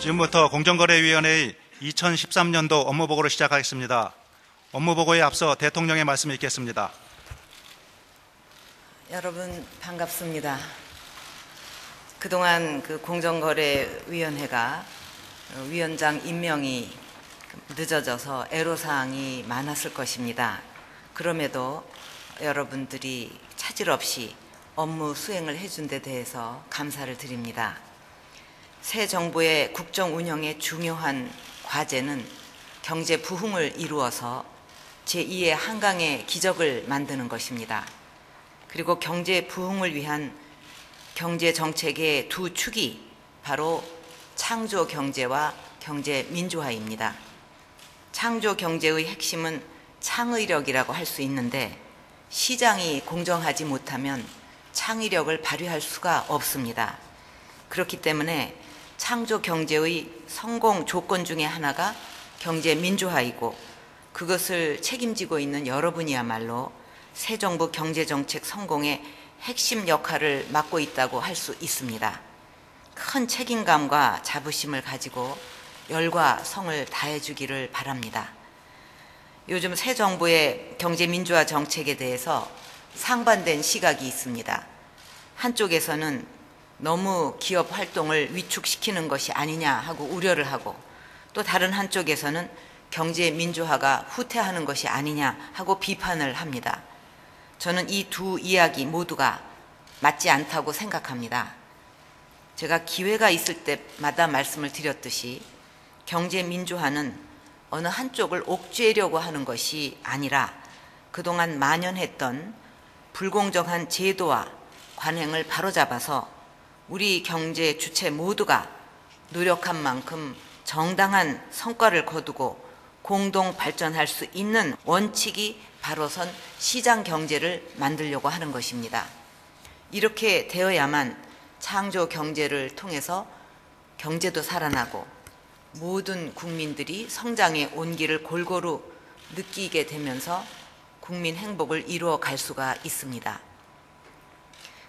지금부터 공정거래위원회의 2013년도 업무보고를 시작하겠습니다. 업무보고에 앞서 대통령의 말씀을 읽겠습니다. 여러분 반갑습니다. 그동안 공정거래위원회가 위원장 임명이 늦어져서 애로사항이 많았을 것입니다. 그럼에도 여러분들이 차질 없이 업무 수행을 해준 데 대해서 감사를 드립니다. 새 정부의 국정 운영의 중요한 과제는 경제 부흥을 이루어서 제2의 한강의 기적을 만드는 것입니다. 그리고 경제 부흥을 위한 경제 정책의 두 축이 바로 창조 경제와 경제 민주화입니다. 창조 경제의 핵심은 창의력이라고 할 수 있는데 시장이 공정하지 못하면 창의력을 발휘할 수가 없습니다. 그렇기 때문에 창조 경제의 성공 조건 중에 하나가 경제 민주화이고 그것을 책임지고 있는 여러분이야말로 새 정부 경제정책 성공의 핵심 역할을 맡고 있다고 할 수 있습니다. 큰 책임감과 자부심을 가지고 열과 성을 다해 주기를 바랍니다. 요즘 새 정부의 경제 민주화 정책에 대해서 상반된 시각이 있습니다. 한쪽에서는 너무 기업 활동을 위축시키는 것이 아니냐 하고 우려를 하고, 또 다른 한쪽에서는 경제 민주화가 후퇴하는 것이 아니냐 하고 비판을 합니다. 저는 이 두 이야기 모두가 맞지 않다고 생각합니다. 제가 기회가 있을 때마다 말씀을 드렸듯이 경제 민주화는 어느 한쪽을 옥죄려고 하는 것이 아니라 그동안 만연했던 불공정한 제도와 관행을 바로잡아서 우리 경제 주체 모두가 노력한 만큼 정당한 성과를 거두고 공동 발전할 수 있는 원칙이 바로선 시장 경제를 만들려고 하는 것입니다. 이렇게 되어야만 창조 경제를 통해서 경제도 살아나고 모든 국민들이 성장의 온기를 골고루 느끼게 되면서 국민 행복을 이루어 갈 수가 있습니다.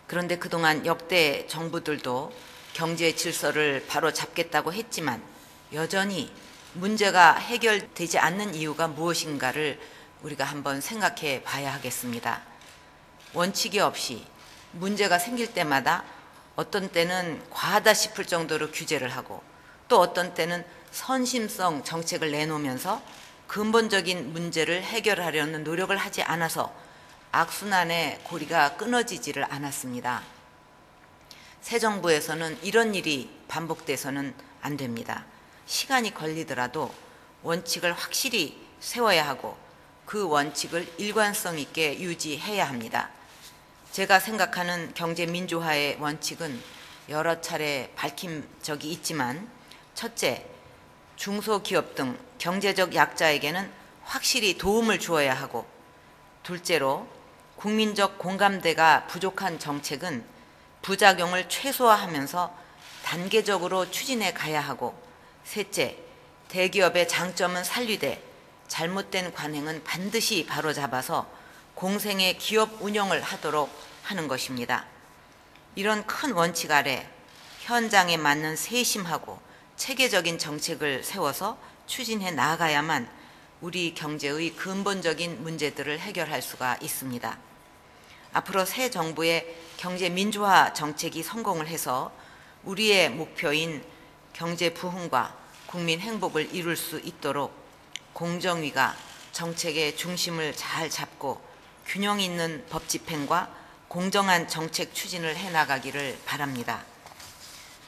그런데 그동안 역대 정부들도 경제 질서를 바로 잡겠다고 했지만 여전히 문제가 해결되지 않는 이유가 무엇인가를 우리가 한번 생각해 봐야 하겠습니다. 원칙이 없이 문제가 생길 때마다 어떤 때는 과하다 싶을 정도로 규제를 하고 또 어떤 때는 선심성 정책을 내놓으면서 근본적인 문제를 해결하려는 노력을 하지 않아서 악순환의 고리가 끊어지지를 않았습니다. 새 정부에서는 이런 일이 반복돼서는 안 됩니다. 시간이 걸리더라도 원칙을 확실히 세워야 하고 그 원칙을 일관성 있게 유지해야 합니다. 제가 생각하는 경제 민주화의 원칙은 여러 차례 밝힌 적이 있지만, 첫째, 중소기업 등 경제적 약자에게는 확실히 도움을 주어야 하고, 둘째로 국민적 공감대가 부족한 정책은 부작용을 최소화하면서 단계적으로 추진해 가야 하고, 셋째, 대기업의 장점은 살리되 잘못된 관행은 반드시 바로잡아서 공생의 기업 운영을 하도록 하는 것입니다. 이런 큰 원칙 아래 현장에 맞는 세심하고 체계적인 정책을 세워서 추진해 나아가야만 우리 경제의 근본적인 문제들을 해결할 수가 있습니다. 앞으로 새 정부의 경제 민주화 정책이 성공을 해서 우리의 목표인 경제 부흥과 국민 행복을 이룰 수 있도록 공정위가 정책의 중심을 잘 잡고 균형 있는 법 집행과 공정한 정책 추진을 해나가기를 바랍니다.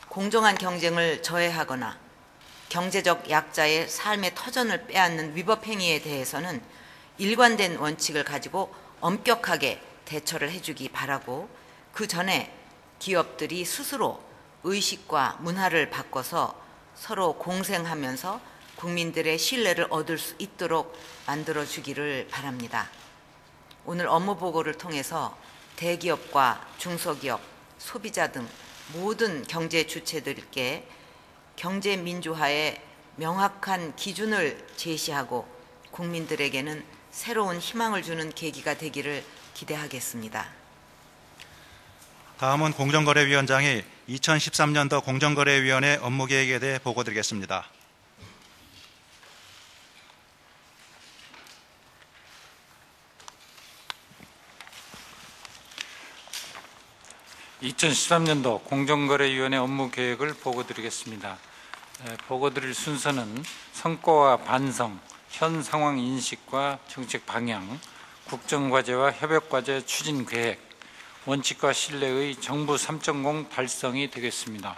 공정한 경쟁을 저해하거나 경제적 약자의 삶의 터전을 빼앗는 위법 행위에 대해서는 일관된 원칙을 가지고 엄격하게 대처를 해주기 바라고, 그 전에 기업들이 스스로 의식과 문화를 바꿔서 서로 공생하면서 국민들의 신뢰를 얻을 수 있도록 만들어주기를 바랍니다. 오늘 업무보고를 통해서 대기업과 중소기업, 소비자 등 모든 경제 주체들께 경제 민주화의 명확한 기준을 제시하고 국민들에게는 새로운 희망을 주는 계기가 되기를 기대하겠습니다. 다음은 공정거래위원장이 2013년도 공정거래위원회 업무계획에 대해 보고드리겠습니다. (2013년도) 공정거래위원회 업무계획을 보고드리겠습니다. 보고드릴 순서는 성과와 반성, 현 상황 인식과 정책 방향, 국정과제와 협력과제 추진 계획, 원칙과 신뢰의 정부 3.0 달성이 되겠습니다.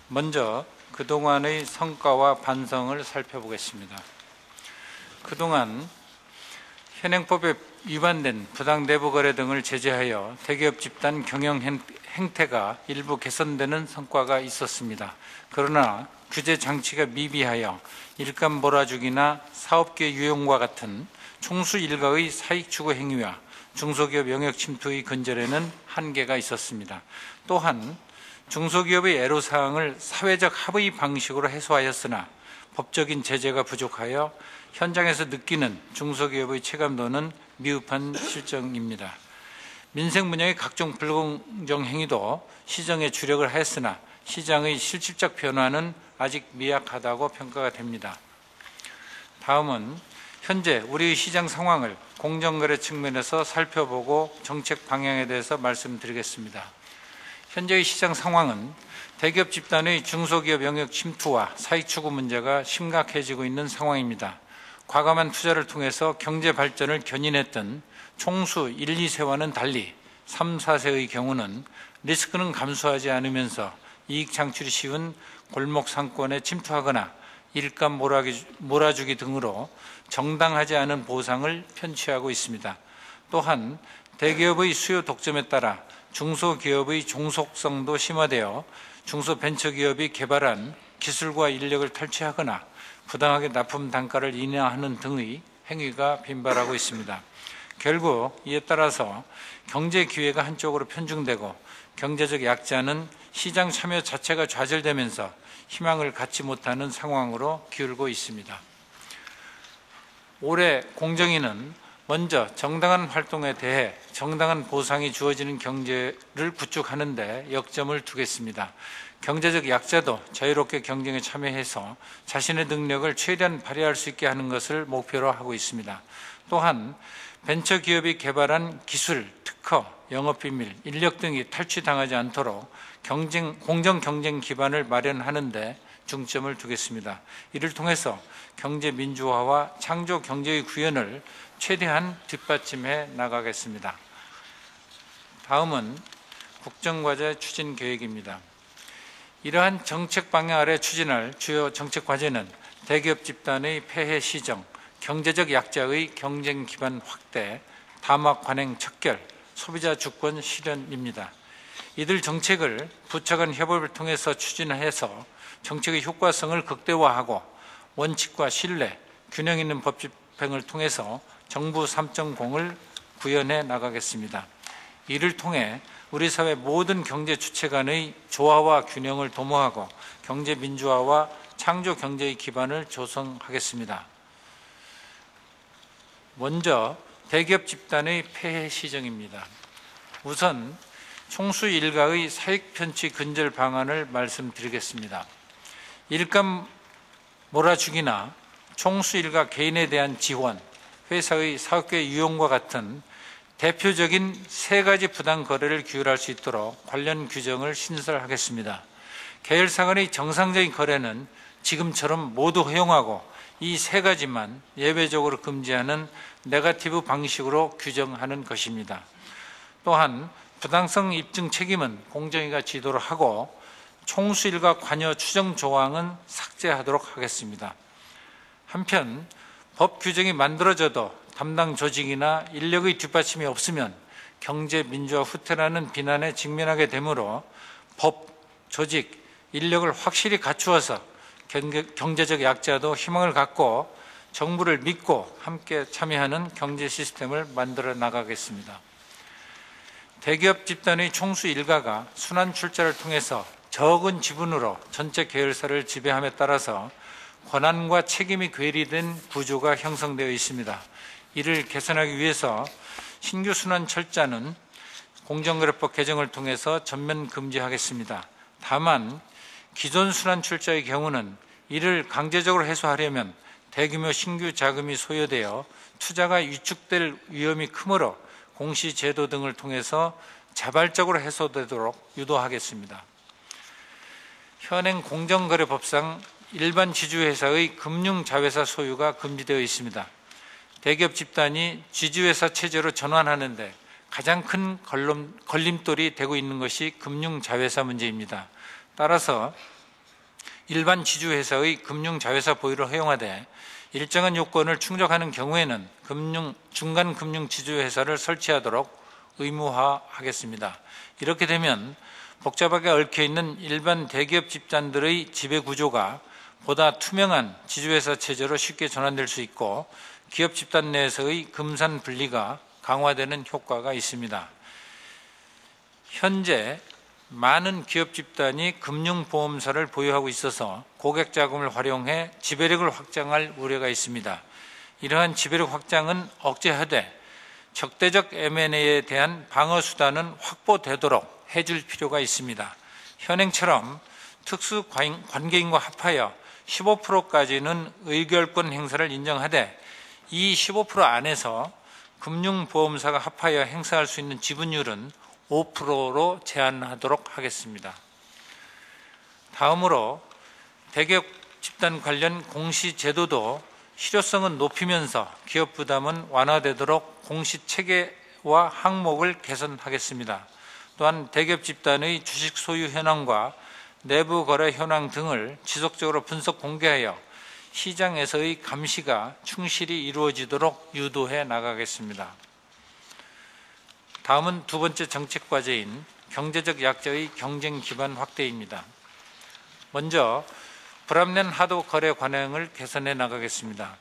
먼저 그동안의 성과와 반성을 살펴보겠습니다. 그동안 현행법에 위반된 부당 내부 거래 등을 제재하여 대기업 집단 경영 행태가 일부 개선되는 성과가 있었습니다. 그러나 규제 장치가 미비하여 일감 몰아주기나 사업계 유용과 같은 총수 일가의 사익 추구 행위와 중소기업 영역 침투의 근절에는 한계가 있었습니다. 또한 중소기업의 애로사항을 사회적 합의 방식으로 해소하였으나 법적인 제재가 부족하여 현장에서 느끼는 중소기업의 체감도는 미흡한 실정입니다. 민생 분야의 각종 불공정 행위도 시정에 주력을 하였으나 시장의 실질적 변화는 아직 미약하다고 평가가 됩니다. 다음은 현재 우리의 시장 상황을 공정거래 측면에서 살펴보고 정책 방향에 대해서 말씀드리겠습니다. 현재의 시장 상황은 대기업 집단의 중소기업 영역 침투와 사익 추구 문제가 심각해지고 있는 상황입니다. 과감한 투자를 통해서 경제 발전을 견인했던 총수 1, 2세와는 달리 3, 4세의 경우는 리스크는 감수하지 않으면서 이익 창출이 쉬운 골목 상권에 침투하거나 일감 몰아주기 등으로 정당하지 않은 보상을 편취하고 있습니다. 또한 대기업의 수요 독점에 따라 중소기업의 종속성도 심화되어 중소벤처기업이 개발한 기술과 인력을 탈취하거나 부당하게 납품 단가를 인하하는 등의 행위가 빈발하고 있습니다. 결국 이에 따라서 경제 기회가 한쪽으로 편중되고 경제적 약자는 시장 참여 자체가 좌절되면서 희망을 갖지 못하는 상황으로 기울고 있습니다. 올해 공정위는 먼저 정당한 활동에 대해 정당한 보상이 주어지는 경제를 구축하는 데 역점을 두겠습니다. 경제적 약자도 자유롭게 경쟁에 참여해서 자신의 능력을 최대한 발휘할 수 있게 하는 것을 목표로 하고 있습니다. 또한 벤처기업이 개발한 기술, 특허, 영업비밀, 인력 등이 탈취당하지 않도록 공정 경쟁 기반을 마련하는 데 중점을 두겠습니다. 이를 통해서 경제 민주화와 창조 경제의 구현을 최대한 뒷받침해 나가겠습니다. 다음은 국정과제 추진 계획입니다. 이러한 정책 방향 아래 추진할 주요 정책 과제는 대기업 집단의 폐해 시정, 경제적 약자의 경쟁 기반 확대, 다막 관행 척결, 소비자 주권 실현입니다. 이들 정책을 부처 간 협업을 통해서 추진해서 정책의 효과성을 극대화하고 원칙과 신뢰, 균형 있는 법 집행을 통해서 정부 3.0을 구현해 나가겠습니다. 이를 통해 우리 사회 모든 경제 주체 간의 조화와 균형을 도모하고 경제 민주화와 창조 경제의 기반을 조성하겠습니다. 먼저 대기업 집단의 폐해 시정입니다. 우선 총수 일가의 사익 편취 근절 방안을 말씀드리겠습니다. 일감 몰아주기나 총수 일가 개인에 대한 지원, 회사의 사업계 유용과 같은 대표적인 세 가지 부당 거래를 규율할 수 있도록 관련 규정을 신설하겠습니다. 계열사 간의 정상적인 거래는 지금처럼 모두 허용하고 이 세 가지만 예외적으로 금지하는 네거티브 방식으로 규정하는 것입니다. 또한 부당성 입증 책임은 공정위가 지도를 하고 총수일가 관여 추정 조항은 삭제하도록 하겠습니다. 한편 법 규정이 만들어져도 담당 조직이나 인력의 뒷받침이 없으면 경제 민주화 후퇴라는 비난에 직면하게 되므로 법, 조직, 인력을 확실히 갖추어서 경제적 약자도 희망을 갖고 정부를 믿고 함께 참여하는 경제 시스템을 만들어 나가겠습니다. 대기업 집단의 총수 일가가 순환 출자를 통해서 적은 지분으로 전체 계열사를 지배함에 따라서 권한과 책임이 괴리된 구조가 형성되어 있습니다. 이를 개선하기 위해서 신규 순환 철자는 공정거래법 개정을 통해서 전면 금지하겠습니다. 다만 기존 순환출자의 경우는 이를 강제적으로 해소하려면 대규모 신규 자금이 소요되어 투자가 위축될 위험이 크므로 공시제도 등을 통해서 자발적으로 해소되도록 유도하겠습니다. 현행 공정거래법상 일반 지주회사의 금융자회사 소유가 금지되어 있습니다. 대기업 집단이 지주회사 체제로 전환하는 데 가장 큰 걸림돌이 되고 있는 것이 금융자회사 문제입니다. 따라서 일반 지주회사의 금융자회사 보유를 허용하되 일정한 요건을 충족하는 경우에는 중간금융지주회사를 설치하도록 의무화하겠습니다. 이렇게 되면 복잡하게 얽혀있는 일반 대기업 집단들의 지배구조가 보다 투명한 지주회사 체제로 쉽게 전환될 수 있고 기업 집단 내에서의 금산 분리가 강화되는 효과가 있습니다. 현재 많은 기업 집단이 금융보험사를 보유하고 있어서 고객 자금을 활용해 지배력을 확장할 우려가 있습니다. 이러한 지배력 확장은 억제하되 적대적 M&A에 대한 방어 수단은 확보되도록 해줄 필요가 있습니다. 현행처럼 특수 관계인과 합하여 15%까지는 의결권 행사를 인정하되 이 15% 안에서 금융보험사가 합하여 행사할 수 있는 지분율은 5%로 제한하도록 하겠습니다. 다음으로 대기업 집단 관련 공시제도도 실효성은 높이면서 기업 부담은 완화되도록 공시체계와 항목을 개선하겠습니다. 또한 대기업 집단의 주식 소유 현황과 내부 거래 현황 등을 지속적으로 분석 공개하여 시장에서의 감시가 충실히 이루어지도록 유도해 나가겠습니다. 다음은 두 번째 정책 과제인 경제적 약자의 경쟁 기반 확대입니다. 먼저 불합리한 하도급 거래 관행을 개선해 나가겠습니다.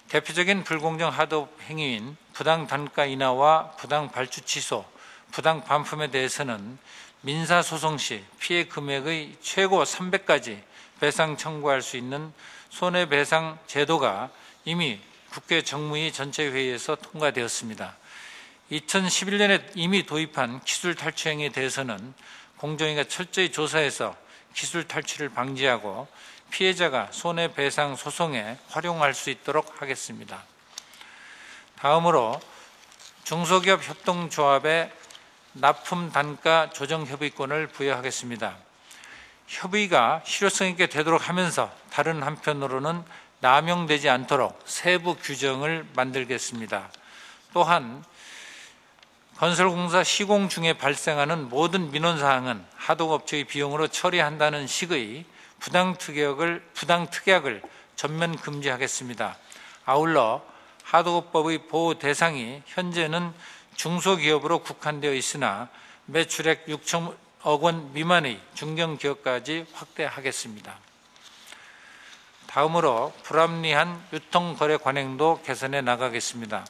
대표적인 불공정 하도급 행위인 부당 단가 인하와 부당 발주 취소, 부당 반품에 대해서는 민사소송 시 피해 금액의 최고 300까지 배상 청구할 수 있는 손해배상 제도가 이미 국회 정무위 전체회의에서 통과되었습니다. 2011년에 이미 도입한 기술 탈취 행위에 대해서는 공정위가 철저히 조사해서 기술 탈취를 방지하고 피해자가 손해배상 소송에 활용할 수 있도록 하겠습니다. 다음으로 중소기업 협동조합에 납품 단가 조정 협의권을 부여하겠습니다. 협의가 실효성 있게 되도록 하면서 다른 한편으로는 남용되지 않도록 세부 규정을 만들겠습니다. 또한 건설공사 시공 중에 발생하는 모든 민원사항은 하도급업체의 비용으로 처리한다는 식의 부당특약을 전면 금지하겠습니다. 아울러 하도급법의 보호 대상이 현재는 중소기업으로 국한되어 있으나 매출액 6천억 원 미만의 중견기업까지 확대하겠습니다. 다음으로 불합리한 유통거래 관행도 개선해 나가겠습니다.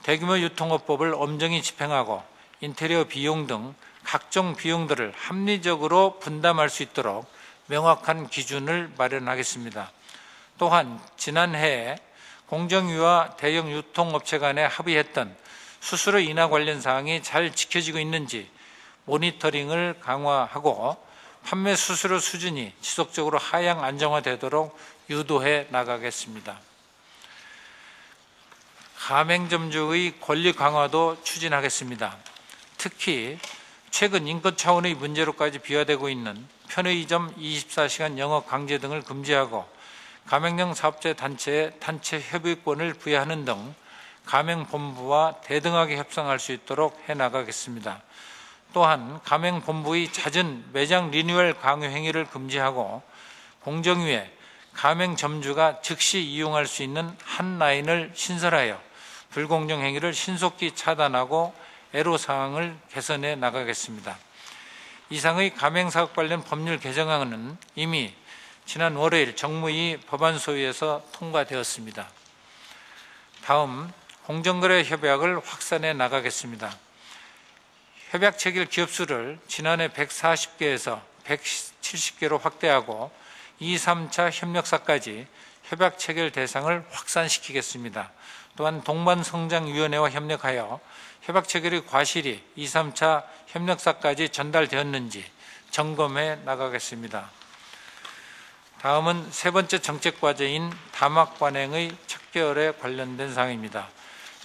대규모 유통업법을 엄정히 집행하고 인테리어 비용 등 각종 비용들을 합리적으로 분담할 수 있도록 명확한 기준을 마련하겠습니다. 또한 지난해에 공정위와 대형 유통업체 간에 합의했던 수수료 인하 관련 사항이 잘 지켜지고 있는지 모니터링을 강화하고 판매 수수료 수준이 지속적으로 하향 안정화되도록 유도해 나가겠습니다. 가맹점주의 권리 강화도 추진하겠습니다. 특히 최근 인권 차원의 문제로까지 비화되고 있는 편의점 24시간 영업 강제 등을 금지하고 가맹령 사업자 단체에 단체 협의권을 부여하는 등 가맹본부와 대등하게 협상할 수 있도록 해나가겠습니다. 또한 가맹본부의 잦은 매장 리뉴얼 강요 행위를 금지하고 공정위에 가맹점주가 즉시 이용할 수 있는 한 라인을 신설하여 불공정 행위를 신속히 차단하고 애로사항을 개선해 나가겠습니다. 이상의 가맹사업 관련 법률 개정안은 이미 지난 월요일 정무위 법안소위에서 통과되었습니다. 다음 공정거래 협약을 확산해 나가겠습니다. 협약 체결 기업 수를 지난해 140개에서 170개로 확대하고 2, 3차 협력사까지 협약 체결 대상을 확산시키겠습니다. 또한 동반성장위원회와 협력하여 협약 체결의 과실이 2, 3차 협력사까지 전달되었는지 점검해 나가겠습니다. 다음은 세 번째 정책과제인 담합 관행의 척결에 관련된 사항입니다.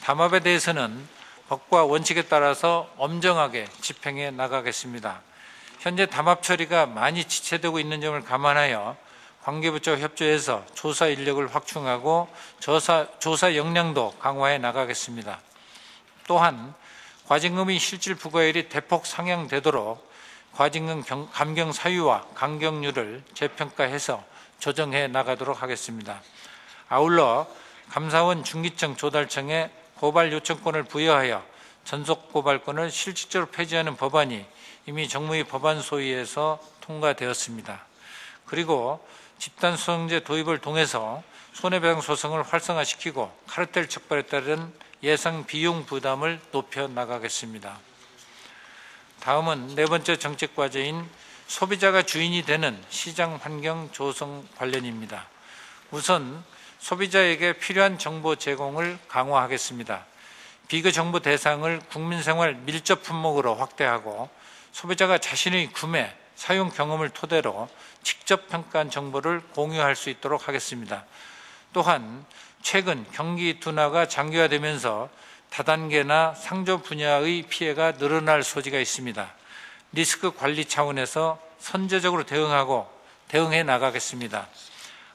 담합에 대해서는 법과 원칙에 따라서 엄정하게 집행해 나가겠습니다. 현재 담합 처리가 많이 지체되고 있는 점을 감안하여 관계부처와 협조해서 조사 인력을 확충하고 조사 역량도 강화해 나가겠습니다. 또한 과징금의 실질 부과율이 대폭 상향되도록 과징금 감경 사유와 강경률을 재평가해서 조정해 나가도록 하겠습니다. 아울러 감사원 중기청 조달청에 고발 요청권을 부여하여 전속 고발권을 실질적으로 폐지하는 법안이 이미 정무위 법안 소위에서 통과되었습니다. 그리고 집단소송제 도입을 통해서 손해배상 소송을 활성화시키고 카르텔 척발에 따른 예상 비용 부담을 높여 나가겠습니다. 다음은 네 번째 정책과제인 소비자가 주인이 되는 시장 환경 조성 관련입니다. 우선 소비자에게 필요한 정보 제공을 강화하겠습니다. 비교 정보 대상을 국민생활 밀접 품목으로 확대하고 소비자가 자신의 구매, 사용 경험을 토대로 직접 평가한 정보를 공유할 수 있도록 하겠습니다. 또한 최근 경기 둔화가 장기화되면서 다단계나 상조 분야의 피해가 늘어날 소지가 있습니다. 리스크 관리 차원에서 선제적으로 대응해 나가겠습니다.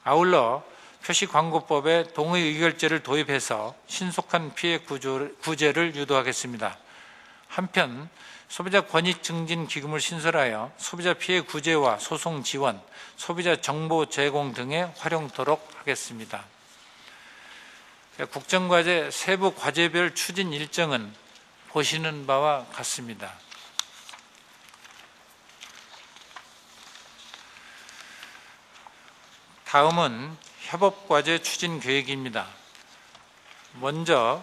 아울러 표시광고법에 동의 의결제를 도입해서 신속한 피해 구제를 유도하겠습니다. 한편 소비자 권익 증진 기금을 신설하여 소비자 피해 구제와 소송 지원, 소비자 정보 제공 등에 활용토록 하겠습니다. 국정과제 세부 과제별 추진 일정은 보시는 바와 같습니다. 다음은 협업과제 추진 계획입니다. 먼저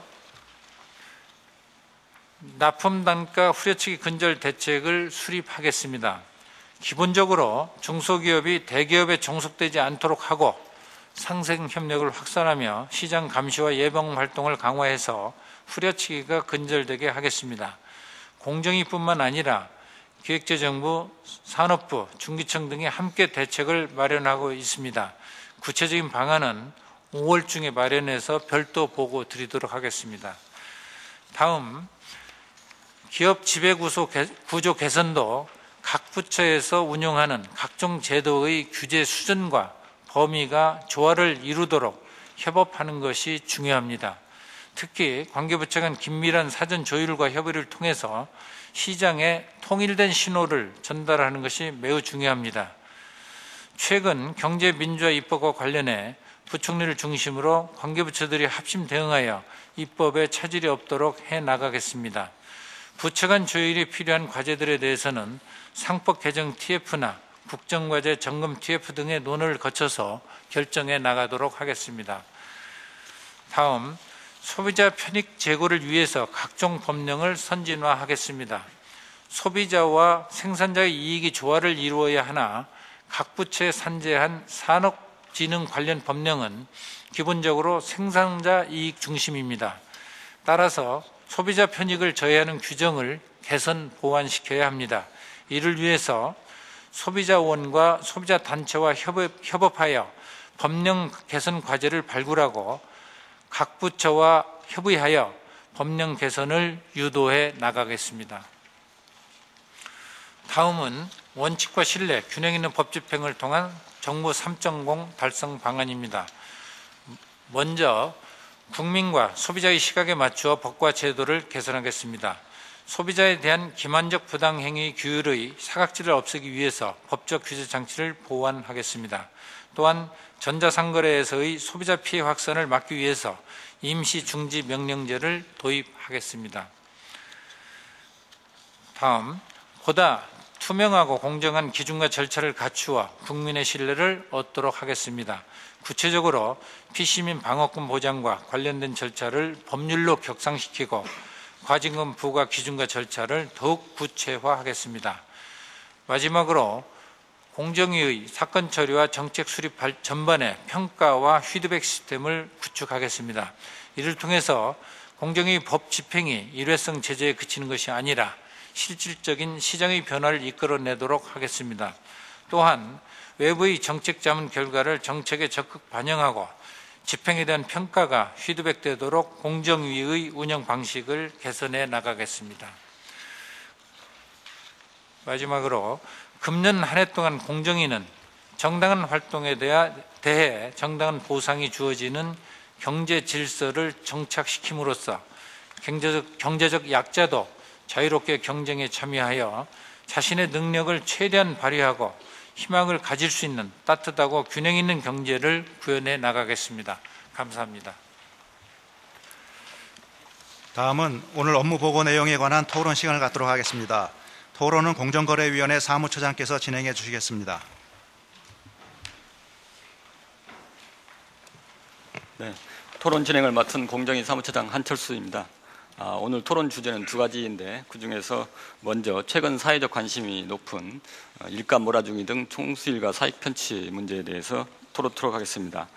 납품단가 후려치기 근절 대책을 수립하겠습니다. 기본적으로 중소기업이 대기업에 종속되지 않도록 하고 상생 협력을 확산하며 시장 감시와 예방 활동을 강화해서 후려치기가 근절되게 하겠습니다. 공정위뿐만 아니라 기획재정부, 산업부, 중기청 등이 함께 대책을 마련하고 있습니다. 구체적인 방안은 5월 중에 마련해서 별도 보고 드리도록 하겠습니다. 다음, 기업 지배구조 개선도 각 부처에서 운영하는 각종 제도의 규제 수준과 범위가 조화를 이루도록 협업하는 것이 중요합니다. 특히 관계부처 간 긴밀한 사전 조율과 협의를 통해서 시장에 통일된 신호를 전달하는 것이 매우 중요합니다. 최근 경제민주화 입법과 관련해 부총리를 중심으로 관계부처들이 합심 대응하여 입법에 차질이 없도록 해나가겠습니다. 부처 간 조율이 필요한 과제들에 대해서는 상법 개정 TF나 국정과제 점검 TF 등의 논의를 거쳐서 결정해 나가도록 하겠습니다. 다음, 소비자 편익 제고를 위해서 각종 법령을 선진화하겠습니다. 소비자와 생산자의 이익이 조화를 이루어야 하나 각 부처에 산재한 산업진흥 관련 법령은 기본적으로 생산자 이익 중심입니다. 따라서 소비자 편익을 저해하는 규정을 개선 보완시켜야 합니다. 이를 위해서 소비자원과 소비자단체와 협업하여 법령 개선 과제를 발굴하고 각 부처와 협의하여 법령 개선을 유도해 나가겠습니다. 다음은 원칙과 신뢰, 균형 있는 법 집행을 통한 정부 3.0 달성 방안입니다. 먼저 국민과 소비자의 시각에 맞추어 법과 제도를 개선하겠습니다. 소비자에 대한 기만적 부당행위 규율의 사각지를 없애기 위해서 법적 규제 장치를 보완하겠습니다. 또한 전자상거래에서의 소비자 피해 확산을 막기 위해서 임시 중지 명령제를 도입하겠습니다. 다음, 보다 투명하고 공정한 기준과 절차를 갖추어 국민의 신뢰를 얻도록 하겠습니다. 구체적으로 피시민 방어권 보장과 관련된 절차를 법률로 격상시키고 과징금 부과 기준과 절차를 더욱 구체화하겠습니다. 마지막으로 공정위의 사건 처리와 정책 수립 전반의 평가와 피드백 시스템을 구축하겠습니다. 이를 통해서 공정위 법 집행이 일회성 제재에 그치는 것이 아니라 실질적인 시장의 변화를 이끌어내도록 하겠습니다. 또한 외부의 정책 자문 결과를 정책에 적극 반영하고 집행에 대한 평가가 피드백되도록 공정위의 운영 방식을 개선해 나가겠습니다. 마지막으로 금년 한 해 동안 공정위는 정당한 활동에 대해 정당한 보상이 주어지는 경제 질서를 정착시킴으로써 경제적 약자도 자유롭게 경쟁에 참여하여 자신의 능력을 최대한 발휘하고 희망을 가질 수 있는 따뜻하고 균형 있는 경제를 구현해 나가겠습니다. 감사합니다. 다음은 오늘 업무 보고 내용에 관한 토론 시간을 갖도록 하겠습니다. 토론은 공정거래위원회 사무처장께서 진행해 주시겠습니다. 네, 토론 진행을 맡은 공정위 사무처장 한철수입니다. 오늘 토론 주제는 두 가지인데 그중에서 먼저 최근 사회적 관심이 높은 일감 몰아주기 등 총수일가 사익 편취 문제에 대해서 토론하도록 하겠습니다.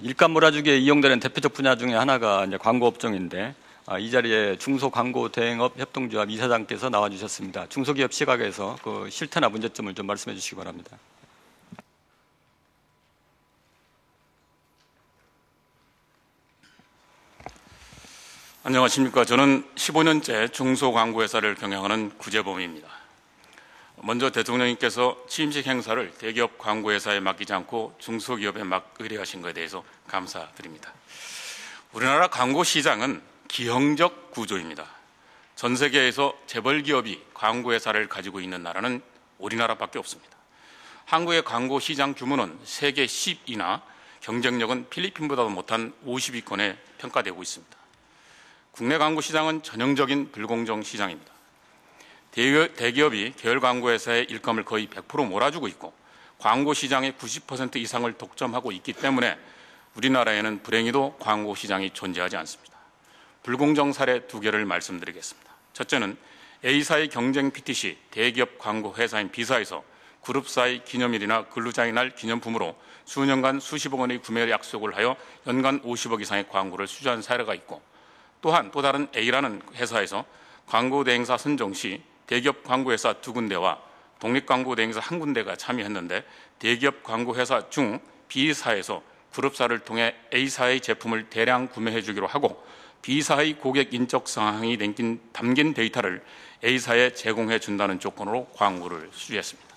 일감 몰아주기에 이용되는 대표적 분야 중에 하나가 이제 광고 업종인데 이 자리에 중소광고대행업 협동조합 이사장께서 나와주셨습니다. 중소기업 시각에서 그 실태나 문제점을 좀 말씀해 주시기 바랍니다. 안녕하십니까. 저는 15년째 중소광고회사를 경영하는 구재범입니다. 먼저 대통령님께서 취임식 행사를 대기업 광고회사에 맡기지 않고 중소기업에 의뢰하신 것에 대해서 감사드립니다. 우리나라 광고 시장은 기형적 구조입니다. 전 세계에서 재벌기업이 광고회사를 가지고 있는 나라는 우리나라밖에 없습니다. 한국의 광고 시장 규모는 세계 10위나 경쟁력은 필리핀보다도 못한 50위권에 평가되고 있습니다. 국내 광고 시장은 전형적인 불공정 시장입니다. 대기업이 계열 광고회사의 일감을 거의 100% 몰아주고 있고 광고 시장의 90% 이상을 독점하고 있기 때문에 우리나라에는 불행히도 광고 시장이 존재하지 않습니다. 불공정 사례 두 개를 말씀드리겠습니다. 첫째는 A사의 경쟁 PTC 대기업 광고 회사인 B사에서 그룹사의 기념일이나 근로자의 날 기념품으로 수년간 수십억 원의 구매 약속을 하여 연간 50억 이상의 광고를 수주한 사례가 있고, 또한 또 다른 A라는 회사에서 광고 대행사 선정 시 대기업 광고회사 2군데와 독립광고 대행사 1군데가 참여했는데 대기업 광고회사 중 B사에서 그룹사를 통해 A사의 제품을 대량 구매해 주기로 하고 B사의 고객 인적 사항이 담긴 데이터를 A사에 제공해 준다는 조건으로 광고를 수주했습니다.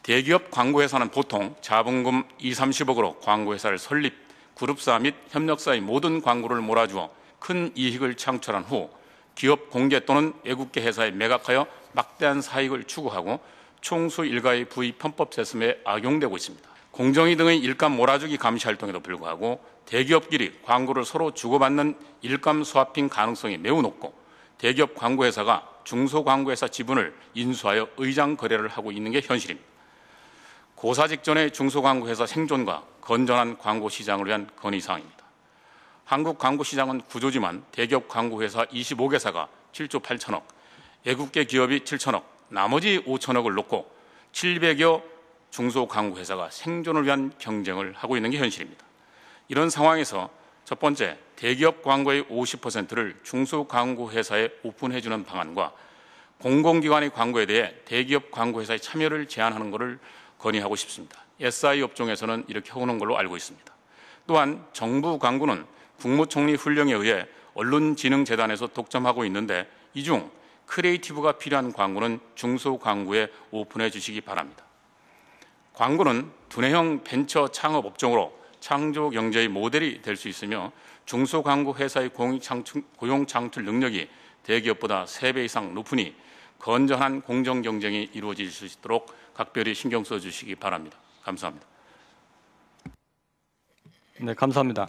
대기업 광고회사는 보통 자본금 20~30억으로 광고회사를 설립, 그룹사 및 협력사의 모든 광고를 몰아주어 큰 이익을 창출한 후 기업 공개 또는 외국계 회사에 매각하여 막대한 사익을 추구하고 총수 일가의 부의 편법 세습에 악용되고 있습니다. 공정위 등의 일감 몰아주기 감시 활동에도 불구하고 대기업끼리 광고를 서로 주고받는 일감 스와핑 가능성이 매우 높고 대기업 광고회사가 중소광고회사 지분을 인수하여 의장 거래를 하고 있는 게 현실입니다. 고사 직전의 중소광고회사 생존과 건전한 광고 시장을 위한 건의사항입니다. 한국 광고 시장은 구조지만 대기업 광고회사 25개사가 7조 8천억, 외국계 기업이 7천억, 나머지 5천억을 놓고 700여 중소광고회사가 생존을 위한 경쟁을 하고 있는 게 현실입니다. 이런 상황에서 첫 번째, 대기업 광고의 50%를 중소광고회사에 오픈해주는 방안과 공공기관의 광고에 대해 대기업 광고회사의 참여를 제한하는 것을 건의하고 싶습니다. SI 업종에서는 이렇게 해오는 걸로 알고 있습니다. 또한 정부 광고는 국무총리 훈령에 의해 언론진흥재단에서 독점하고 있는데 이 중 크리에이티브가 필요한 광고는 중소광고에 오픈해 주시기 바랍니다. 광고는 두뇌형 벤처 창업 업종으로 창조 경제의 모델이 될 수 있으며 중소광고 회사의 고용 창출 능력이 대기업보다 3배 이상 높으니 건전한 공정 경쟁이 이루어질 수 있도록 각별히 신경 써 주시기 바랍니다. 감사합니다. 네, 감사합니다.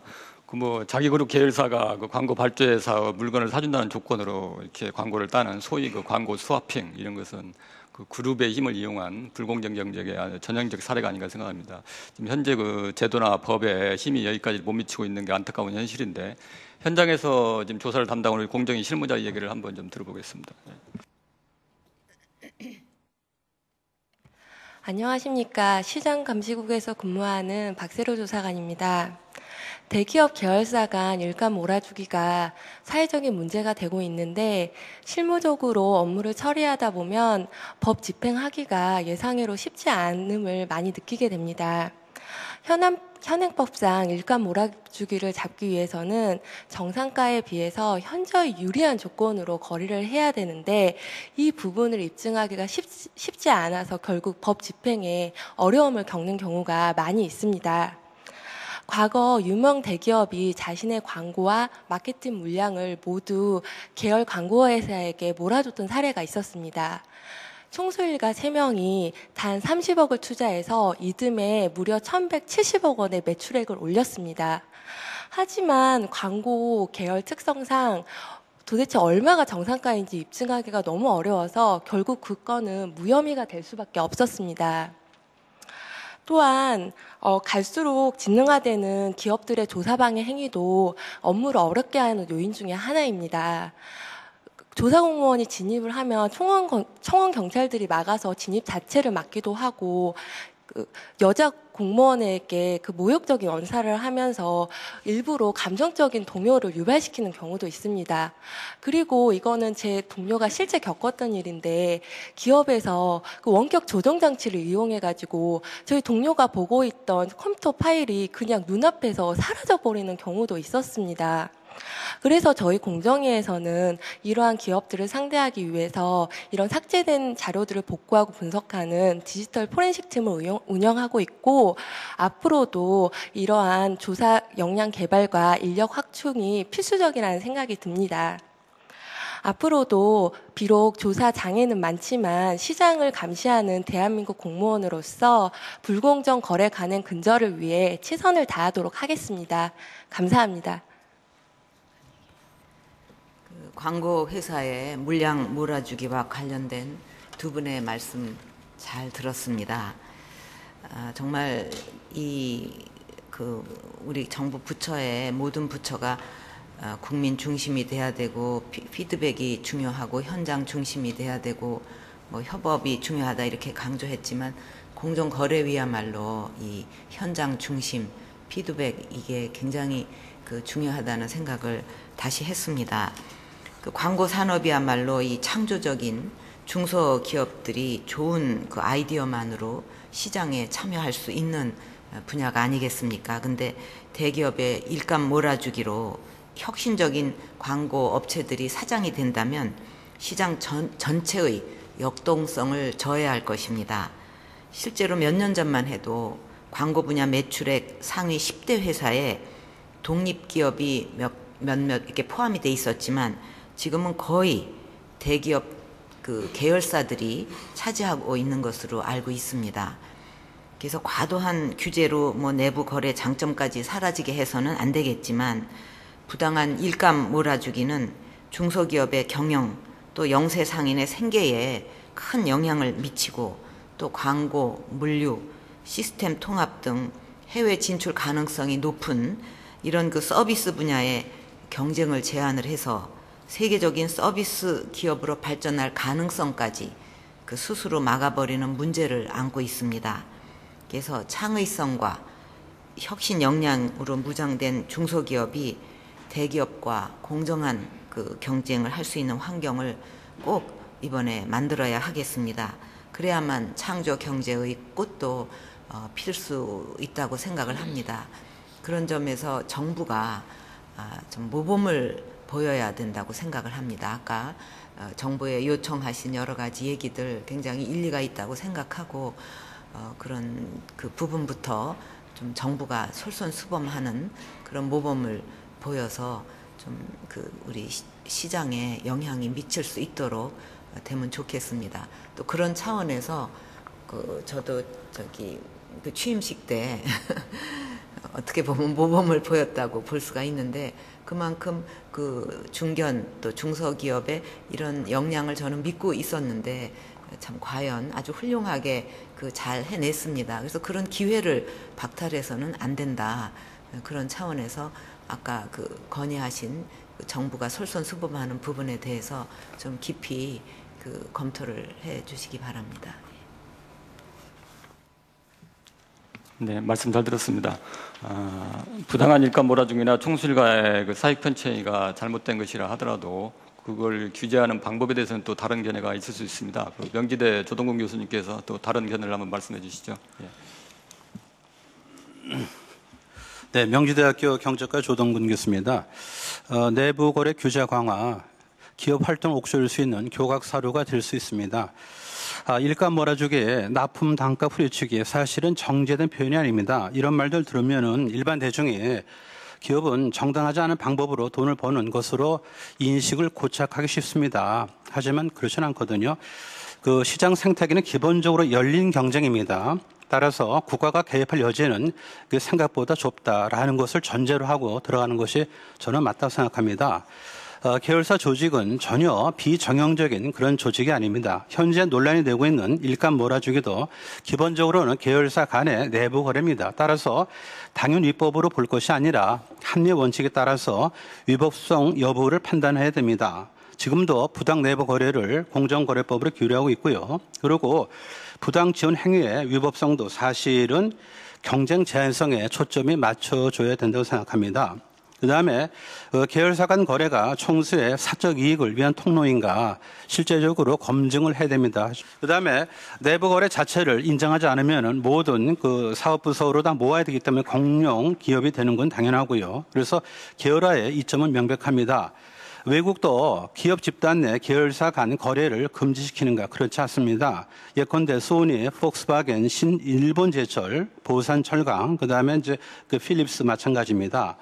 자기그룹 계열사가 그 광고 발주회사 물건을 사준다는 조건으로 이렇게 광고를 따는 소위 그 광고 스와핑, 이런 것은 그 그룹의 힘을 이용한 불공정 경쟁의 전형적 사례가 아닌가 생각합니다. 지금 현재 그 제도나 법에 힘이 여기까지 못 미치고 있는 게 안타까운 현실인데, 현장에서 지금 조사를 담당하는 우리 공정위 실무자 얘기를 한번 좀 들어보겠습니다. 안녕하십니까. 시장감시국에서 근무하는 박세로 조사관입니다. 대기업 계열사 간 일감 몰아주기가 사회적인 문제가 되고 있는데 실무적으로 업무를 처리하다 보면 법 집행하기가 예상외로 쉽지 않음을 많이 느끼게 됩니다. 현행법상 일감 몰아주기를 잡기 위해서는 정상가에 비해서 현저히 유리한 조건으로 거래를 해야 되는데 이 부분을 입증하기가 쉽지 않아서 결국 법 집행에 어려움을 겪는 경우가 많이 있습니다. 과거 유명 대기업이 자신의 광고와 마케팅 물량을 모두 계열 광고회사에게 몰아줬던 사례가 있었습니다. 총수일가 3명이 단 30억을 투자해서 이듬해 무려 1,170억 원의 매출액을 올렸습니다. 하지만 광고 계열 특성상 도대체 얼마가 정상가인지 입증하기가 너무 어려워서 결국 그 건은 무혐의가 될 수밖에 없었습니다. 또한 갈수록 지능화되는 기업들의 조사방해 행위도 업무를 어렵게 하는 요인 중에 하나입니다. 조사 공무원이 진입을 하면 청원 경찰들이 막아서 진입 자체를 막기도 하고 여자 공무원에게 모욕적인 언사를 하면서 일부러 감정적인 동요를 유발시키는 경우도 있습니다. 그리고 이거는 제 동료가 실제 겪었던 일인데 기업에서 원격 조정 장치를 이용해가지고 저희 동료가 보고 있던 컴퓨터 파일이 그냥 눈앞에서 사라져버리는 경우도 있었습니다. 그래서 저희 공정위에서는 이러한 기업들을 상대하기 위해서 이런 삭제된 자료들을 복구하고 분석하는 디지털 포렌식 팀을 운영하고 있고 앞으로도 이러한 조사 역량 개발과 인력 확충이 필수적이라는 생각이 듭니다. 앞으로도 비록 조사 장애는 많지만 시장을 감시하는 대한민국 공무원으로서 불공정 거래 간행 근절을 위해 최선을 다하도록 하겠습니다. 감사합니다. 광고 회사의 물량 몰아주기와 관련된 두 분의 말씀 잘 들었습니다. 정말 우리 정부 부처의 모든 부처가 국민 중심이 돼야 되고 피드백이 중요하고 현장 중심이 돼야 되고 협업이 중요하다 이렇게 강조했지만 공정거래위야말로 이 현장 중심 피드백 이게 굉장히 중요하다는 생각을 다시 했습니다. 광고 산업이야말로 이 창조적인 중소기업들이 좋은 아이디어만으로 시장에 참여할 수 있는 분야가 아니겠습니까? 근데 대기업의 일감 몰아주기로 혁신적인 광고 업체들이 사장이 된다면 시장 전체의 역동성을 저해할 것입니다. 실제로 몇 년 전만 해도 광고 분야 매출액 상위 10대 회사에 독립기업이 몇몇 이렇게 포함이 돼 있었지만 지금은 거의 대기업 계열사들이 차지하고 있는 것으로 알고 있습니다. 그래서 과도한 규제로 내부 거래 장점까지 사라지게 해서는 안 되겠지만 부당한 일감 몰아주기는 중소기업의 경영 또 영세 상인의 생계에 큰 영향을 미치고 또 광고, 물류, 시스템 통합 등 해외 진출 가능성이 높은 이런 서비스 분야의 경쟁을 제한을 해서 세계적인 서비스 기업으로 발전할 가능성까지 스스로 막아버리는 문제를 안고 있습니다. 그래서 창의성과 혁신 역량으로 무장된 중소기업이 대기업과 공정한 경쟁을 할 수 있는 환경을 꼭 이번에 만들어야 하겠습니다. 그래야만 창조 경제의 꽃도 필 수 있다고 생각을 합니다. 그런 점에서 정부가 좀 모범을 보여야 된다고 생각을 합니다. 아까 정부에 요청하신 여러 가지 얘기들 굉장히 일리가 있다고 생각하고 그런 부분부터 좀 정부가 솔선수범하는 그런 모범을 보여서 좀 우리 시장에 영향이 미칠 수 있도록 되면 좋겠습니다. 또 그런 차원에서 저도 취임식 때 어떻게 보면 모범을 보였다고 볼 수가 있는데 그만큼 중견 또 중소기업의 이런 역량을 저는 믿고 있었는데 참 과연 아주 훌륭하게 잘 해냈습니다. 그래서 그런 기회를 박탈해서는 안 된다. 그런 차원에서 아까 건의하신 정부가 솔선수범하는 부분에 대해서 좀 깊이 검토를 해 주시기 바랍니다. 네, 말씀 잘 들었습니다. 부당한 일감 몰아주기나 총수일가의 그 사익 편취가 잘못된 것이라 하더라도 그걸 규제하는 방법에 대해서는 또 다른 견해가 있을 수 있습니다. 그 명지대 조동근 교수님께서 또 다른 견해를 한번 말씀해 주시죠. 예. 네, 명지대학교 경제과 조동근 교수입니다. 내부 거래 규제 강화, 기업 활동 옥죄일 수 있는 교각 사료가 될 수 있습니다. 일감 몰아주기, 납품 단가 후려치기, 사실은 정제된 표현이 아닙니다. 이런 말들 들으면은 일반 대중이 기업은 정당하지 않은 방법으로 돈을 버는 것으로 인식을 고착하기 쉽습니다. 하지만 그렇지는 않거든요. 그 시장 생태계는 기본적으로 열린 경쟁입니다. 따라서 국가가 개입할 여지는 생각보다 좁다라는 것을 전제로 하고 들어가는 것이 저는 맞다고 생각합니다. 계열사 조직은 전혀 비정형적인 그런 조직이 아닙니다. 현재 논란이 되고 있는 일감 몰아주기도 기본적으로는 계열사 간의 내부 거래입니다. 따라서 당연 위법으로 볼 것이 아니라 합리 원칙에 따라서 위법성 여부를 판단해야 됩니다. 지금도 부당 내부 거래를 공정거래법으로 규율하고 있고요. 그리고 부당 지원 행위의 위법성도 사실은 경쟁 제한성에 초점이 맞춰줘야 된다고 생각합니다. 그 다음에 계열사 간 거래가 총수의 사적 이익을 위한 통로인가 실제적으로 검증을 해야 됩니다. 그 다음에 내부 거래 자체를 인정하지 않으면 모든 그 사업부서로 다 모아야 되기 때문에 공룡 기업이 되는 건 당연하고요. 그래서 계열화의 이점은 명백합니다. 외국도 기업 집단 내 계열사 간 거래를 금지시키는가 그렇지 않습니다. 예컨대 소니, 폭스바겐, 신일본제철, 보산철강, 그 다음에 이제 그 필립스 마찬가지입니다.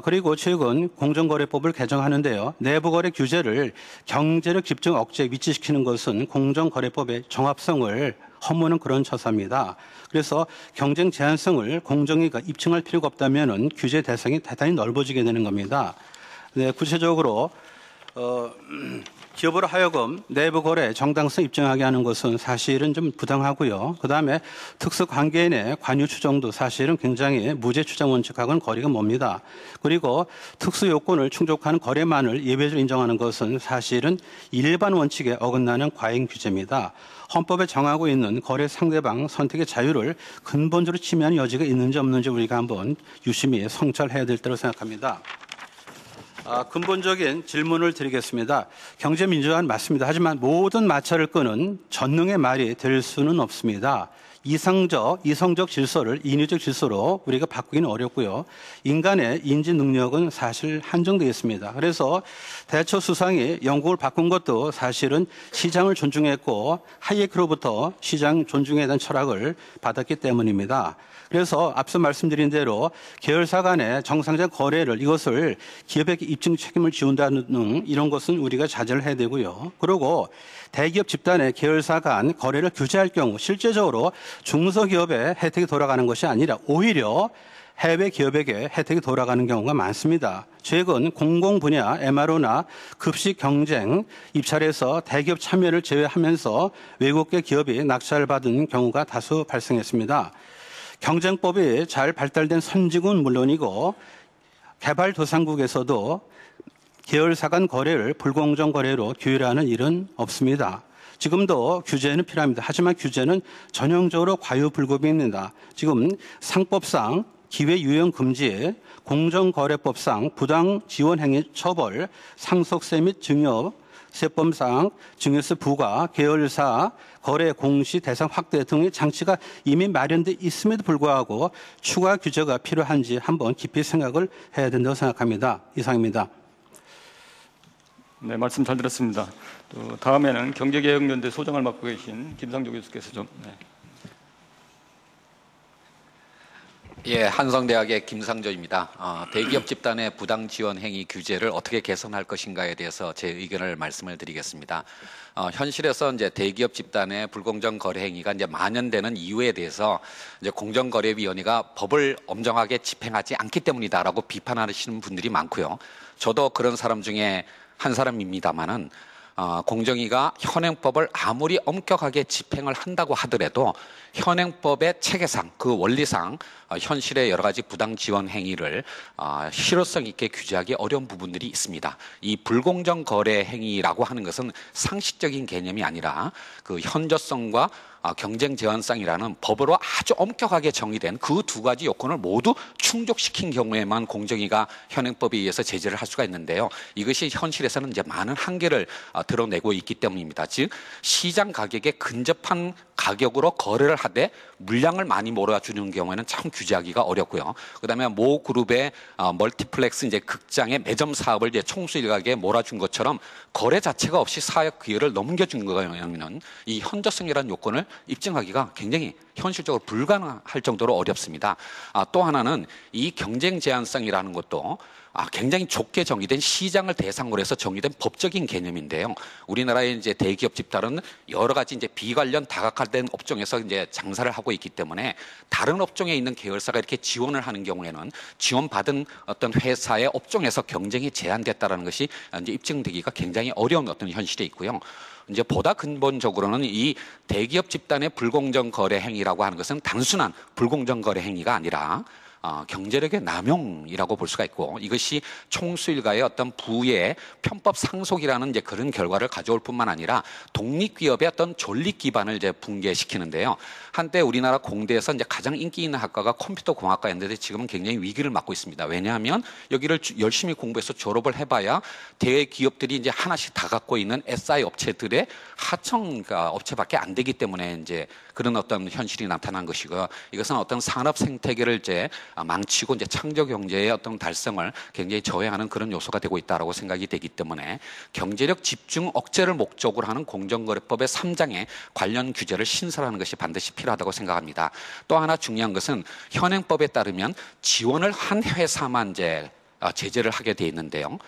그리고 최근 공정거래법을 개정하는데요. 내부거래 규제를 경제력 집중 억제에 위치시키는 것은 공정거래법의 정합성을 허무는 그런 처사입니다. 그래서 경쟁 제한성을 공정위가 입증할 필요가 없다면 규제 대상이 대단히 넓어지게 되는 겁니다. 네, 구체적으로 기업으로 하여금 내부 거래 정당성 입증하게 하는 것은 사실은 좀 부당하고요. 그 다음에 특수관계인의 관유 추정도 사실은 굉장히 무죄 추정 원칙하고는 거리가 멉니다. 그리고 특수 요건을 충족하는 거래만을 예외적으로 인정하는 것은 사실은 일반 원칙에 어긋나는 과잉 규제입니다. 헌법에 정하고 있는 거래 상대방 선택의 자유를 근본적으로 침해하는 여지가 있는지 없는지 우리가 한번 유심히 성찰해야 될 때로 생각합니다. 근본적인 질문을 드리겠습니다. 경제민주화는 맞습니다. 하지만 모든 마찰을 끄는 전능의 말이 될 수는 없습니다. 이성적 질서를 인위적 질서로 우리가 바꾸기는 어렵고요. 인간의 인지 능력은 사실 한정되어 있습니다. 그래서 대처 수상이 영국을 바꾼 것도 사실은 시장을 존중했고 하이에크로부터 시장 존중에 대한 철학을 받았기 때문입니다. 그래서 앞서 말씀드린 대로 계열사 간의 정상적 거래를 이것을 기업에게 입증 책임을 지운다는 이런 것은 우리가 자제를 해야 되고요. 그리고 대기업 집단의 계열사 간 거래를 규제할 경우 실제적으로 중소기업에 혜택이 돌아가는 것이 아니라 오히려 해외 기업에게 혜택이 돌아가는 경우가 많습니다. 최근 공공 분야 MRO나 급식 경쟁 입찰에서 대기업 참여를 제외하면서 외국계 기업이 낙찰을 받은 경우가 다수 발생했습니다. 경쟁법이 잘 발달된 선진국은 물론이고 개발도상국에서도 계열사 간 거래를 불공정 거래로 규율하는 일은 없습니다. 지금도 규제는 필요합니다. 하지만 규제는 전형적으로 과유불급입니다. 지금 상법상 기회유형 금지, 공정거래법상 부당지원행위 처벌, 상속세 및 증여세법상 증여세 부과, 계열사 거래 공시 대상 확대 등의 장치가 이미 마련되어 있음에도 불구하고 추가 규제가 필요한지 한번 깊이 생각을 해야 된다고 생각합니다. 이상입니다. 네, 말씀 잘 들었습니다. 또 다음에는 경제개혁연대 소장을 맡고 계신 김상조 교수께서 좀. 네. 예, 한성대학의 김상조입니다. 대기업 집단의 부당 지원 행위 규제를 어떻게 개선할 것인가에 대해서 제 의견을 말씀을 드리겠습니다. 현실에서 이제 대기업 집단의 불공정 거래 행위가 이제 만연되는 이유에 대해서 이제 공정거래위원회가 법을 엄정하게 집행하지 않기 때문이다라고 비판하시는 분들이 많고요. 저도 그런 사람 중에 한 사람입니다만은 공정위가 현행법을 아무리 엄격하게 집행을 한다고 하더라도 현행법의 체계상 그 원리상 현실의 여러 가지 부당 지원 행위를 실효성 있게 규제하기 어려운 부분들이 있습니다. 이 불공정 거래 행위라고 하는 것은 상식적인 개념이 아니라 그 현저성과 경쟁 제한성이라는 법으로 아주 엄격하게 정의된 그 두 가지 요건을 모두 충족시킨 경우에만 공정위가 현행법에 의해서 제재를 할 수가 있는데요. 이것이 현실에서는 이제 많은 한계를 드러내고 있기 때문입니다. 즉 시장 가격에 근접한 가격으로 거래를 하되 물량을 많이 몰아주는 경우에는 참 규제하기가 어렵고요. 그다음에 모 그룹의 멀티플렉스 이제 극장의 매점 사업을 이제 총수일가에게 몰아준 것처럼 거래 자체가 없이 사업 기회를 넘겨준 거면 이 현저성이라는 요건을 입증하기가 굉장히 현실적으로 불가능할 정도로 어렵습니다. 또 하나는 이 경쟁 제한성이라는 것도 굉장히 좁게 정의된 시장을 대상으로 해서 정의된 법적인 개념인데요. 우리나라의 이제 대기업 집단은 여러 가지 이제 비관련 다각화된 업종에서 이제 장사를 하고 있기 때문에 다른 업종에 있는 계열사가 이렇게 지원을 하는 경우에는 지원받은 어떤 회사의 업종에서 경쟁이 제한됐다는 것이 이제 입증되기가 굉장히 어려운 어떤 현실이 있고요. 이제 보다 근본적으로는 이 대기업 집단의 불공정 거래 행위라고 하는 것은 단순한 불공정 거래 행위가 아니라 경제력의 남용이라고 볼 수가 있고 이것이 총수일가의 어떤 부의 편법 상속이라는 이제 그런 결과를 가져올 뿐만 아니라 독립기업의 어떤 존립 기반을 이제 붕괴시키는데요. 한때 우리나라 공대에서 이제 가장 인기 있는 학과가 컴퓨터 공학과였는데 지금은 굉장히 위기를 맞고 있습니다. 왜냐하면 여기를 열심히 공부해서 졸업을 해봐야 대기업들이 이제 하나씩 다 갖고 있는 SI 업체들의 하청 업체밖에 안 되기 때문에 이제 그런 어떤 현실이 나타난 것이고요. 이것은 어떤 산업 생태계를 이제 망치고 이제 창조 경제의 어떤 달성을 굉장히 저해하는 그런 요소가 되고 있다라고 생각이 되기 때문에 경제력 집중 억제를 목적으로 하는 공정거래법의 3장에 관련 규제를 신설하는 것이 반드시 필요하다고 생각합니다. 또 하나 중요한 것은 현행법에 따르면 지원을 한 회사만 이제 제재를 하게 돼 있는데요.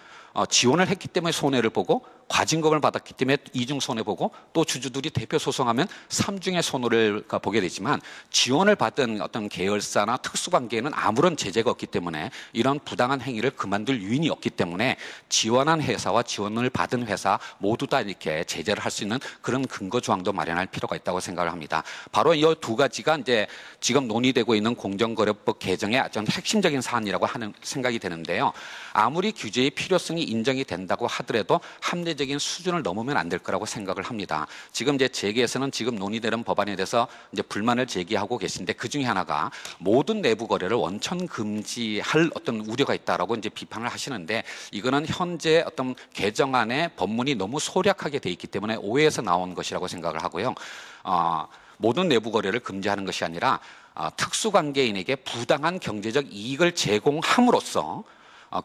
지원을 했기 때문에 손해를 보고 과징금을 받았기 때문에 이중 손해보고 또 주주들이 대표 소송하면 삼중의 손해를 보게 되지만 지원을 받은 어떤 계열사나 특수관계에는 아무런 제재가 없기 때문에 이런 부당한 행위를 그만둘 유인이 없기 때문에 지원한 회사와 지원을 받은 회사 모두 다 이렇게 제재를 할 수 있는 그런 근거 조항도 마련할 필요가 있다고 생각을 합니다. 바로 이 두 가지가 이제 지금 논의되고 있는 공정거래법 개정의 아주 핵심적인 사안이라고 하는 생각이 되는데요. 아무리 규제의 필요성이 인정이 된다고 하더라도 합리적인 수준을 넘으면 안 될 거라고 생각을 합니다. 지금 이제 재계에서는 지금 논의되는 법안에 대해서 이제 불만을 제기하고 계신데 그 중에 하나가 모든 내부 거래를 원천 금지할 어떤 우려가 있다라고 이제 비판을 하시는데 이거는 현재 어떤 개정안의 법문이 너무 소략하게 돼 있기 때문에 오해에서 나온 것이라고 생각을 하고요. 모든 내부 거래를 금지하는 것이 아니라 특수관계인에게 부당한 경제적 이익을 제공함으로써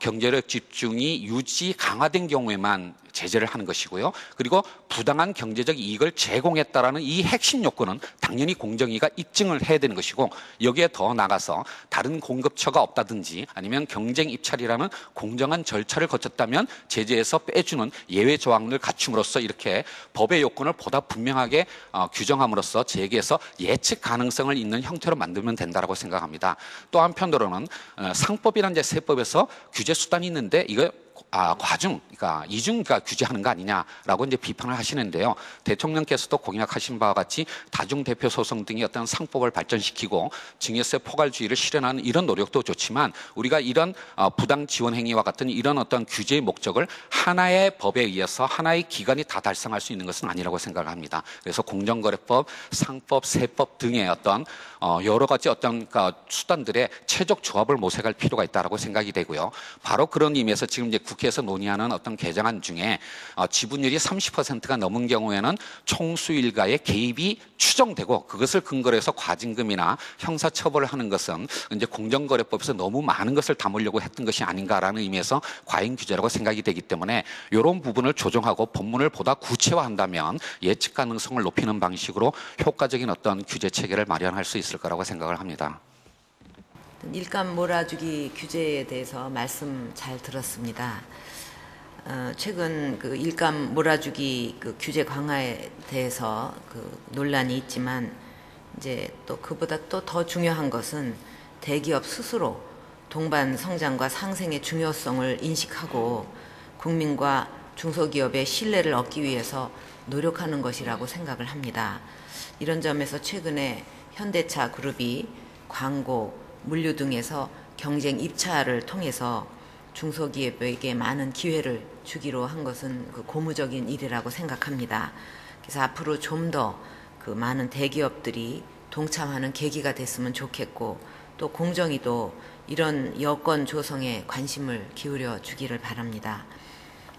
경제력 집중이 유지 강화된 경우에만 제재를 하는 것이고요. 그리고 부당한 경제적 이익을 제공했다라는 이 핵심 요건은 당연히 공정위가 입증을 해야 되는 것이고 여기에 더 나가서 다른 공급처가 없다든지 아니면 경쟁 입찰이라는 공정한 절차를 거쳤다면 제재에서 빼주는 예외 조항을 갖춤으로써 이렇게 법의 요건을 보다 분명하게 규정함으로써 재계에서 예측 가능성을 있는 형태로 만들면 된다라고 생각합니다. 또 한편으로는 상법이라는 이제 세법에서 규제 수단이 있는데 이거 그러니까 이중 규제하는 거 아니냐라고 이제 비판을 하시는데요. 대통령께서도 공약하신 바와 같이 다중대표 소송 등의 어떤 상법을 발전시키고 증여세 포괄주의를 실현하는 이런 노력도 좋지만 우리가 이런 부당 지원 행위와 같은 이런 어떤 규제의 목적을 하나의 법에 의해서 하나의 기관이 다 달성할 수 있는 것은 아니라고 생각을 합니다. 그래서 공정거래법, 상법, 세법 등의 어떤 여러 가지 어떤 수단들의 최적 조합을 모색할 필요가 있다라고 생각이 되고요. 바로 그런 의미에서 지금 이제 국회에서 논의하는 어떤 개정안 중에 지분율이 30%가 넘은 경우에는 총수일가의 개입이 추정되고 그것을 근거로 해서 과징금이나 형사처벌을 하는 것은 이제 공정거래법에서 너무 많은 것을 담으려고 했던 것이 아닌가라는 의미에서 과잉 규제라고 생각이 되기 때문에 이런 부분을 조정하고 법문을 보다 구체화한다면 예측 가능성을 높이는 방식으로 효과적인 어떤 규제 체계를 마련할 수 있을 거라고 생각을 합니다. 일감 몰아주기 규제에 대해서 말씀 잘 들었습니다. 최근 그 일감 몰아주기 그 규제 강화에 대해서 그 논란이 있지만 이제 또 그보다 또 더 중요한 것은 대기업 스스로 동반 성장과 상생의 중요성을 인식하고 국민과 중소기업의 신뢰를 얻기 위해서 노력하는 것이라고 생각을 합니다. 이런 점에서 최근에 현대차 그룹이 광고, 물류 등에서 경쟁 입찰을 통해서 중소기업에게 많은 기회를 주기로 한 것은 그 고무적인 일이라고 생각합니다. 그래서 앞으로 좀 더 그 많은 대기업들이 동참하는 계기가 됐으면 좋겠고, 또 공정위도 이런 여건 조성에 관심을 기울여 주기를 바랍니다.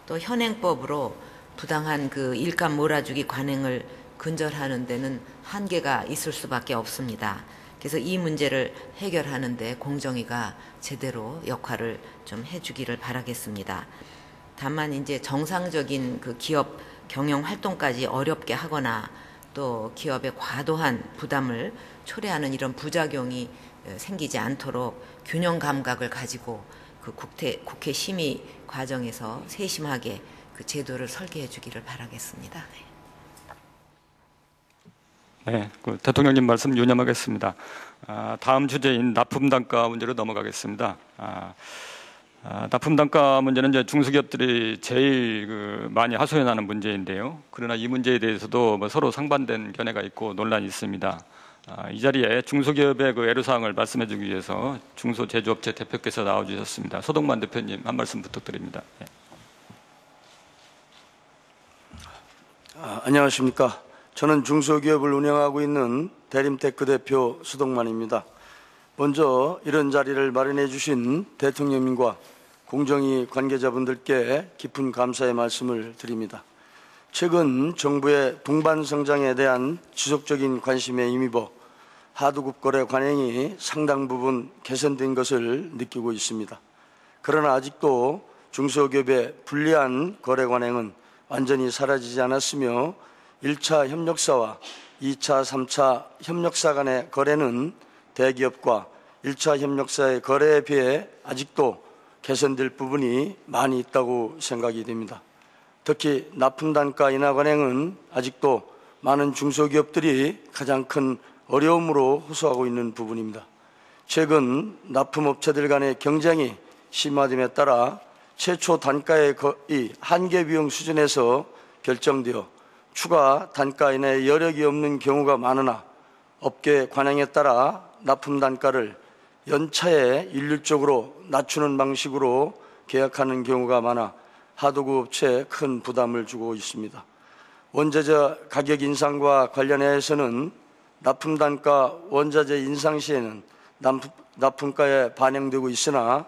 또 현행법으로 부당한 그 일감 몰아주기 관행을 근절하는 데는 한계가 있을 수밖에 없습니다. 그래서 이 문제를 해결하는 데 공정위가 제대로 역할을 좀 해주기를 바라겠습니다. 다만 이제 정상적인 그 기업 경영 활동까지 어렵게 하거나 또 기업의 과도한 부담을 초래하는 이런 부작용이 생기지 않도록 균형 감각을 가지고 그 국회 심의 과정에서 세심하게 그 제도를 설계해 주기를 바라겠습니다. 네, 그 대통령님 말씀 유념하겠습니다. 다음 주제인 납품 단가 문제로 넘어가겠습니다. 납품 단가 문제는 이제 중소기업들이 제일 많이 하소연하는 문제인데요. 그러나 이 문제에 대해서도 뭐 서로 상반된 견해가 있고 논란이 있습니다. 이 자리에 중소기업의 그 애로사항을 말씀해주기 위해서 중소제조업체 대표께서 나와주셨습니다. 소동만 대표님 한 말씀 부탁드립니다. 네. 안녕하십니까. 저는 중소기업을 운영하고 있는 대림테크 대표 수동만입니다. 먼저 이런 자리를 마련해 주신 대통령님과 공정위 관계자분들께 깊은 감사의 말씀을 드립니다. 최근 정부의 동반 성장에 대한 지속적인 관심에 힘입어 하도급 거래 관행이 상당 부분 개선된 것을 느끼고 있습니다. 그러나 아직도 중소기업의 불리한 거래 관행은 완전히 사라지지 않았으며 1차 협력사와 2차, 3차 협력사 간의 거래는 대기업과 1차 협력사의 거래에 비해 아직도 개선될 부분이 많이 있다고 생각이 됩니다. 특히 납품단가 인하 관행은 아직도 많은 중소기업들이 가장 큰 어려움으로 호소하고 있는 부분입니다. 최근 납품업체들 간의 경쟁이 심화됨에 따라 최초 단가의 거의 한계 비용 수준에서 결정되어 추가 단가 인하의 여력이 없는 경우가 많으나 업계 관행에 따라 납품 단가를 연차에 일률적으로 낮추는 방식으로 계약하는 경우가 많아 하도급 업체에 큰 부담을 주고 있습니다. 원자재 가격 인상과 관련해서는 납품 단가 원자재 인상 시에는 납품가에 반영되고 있으나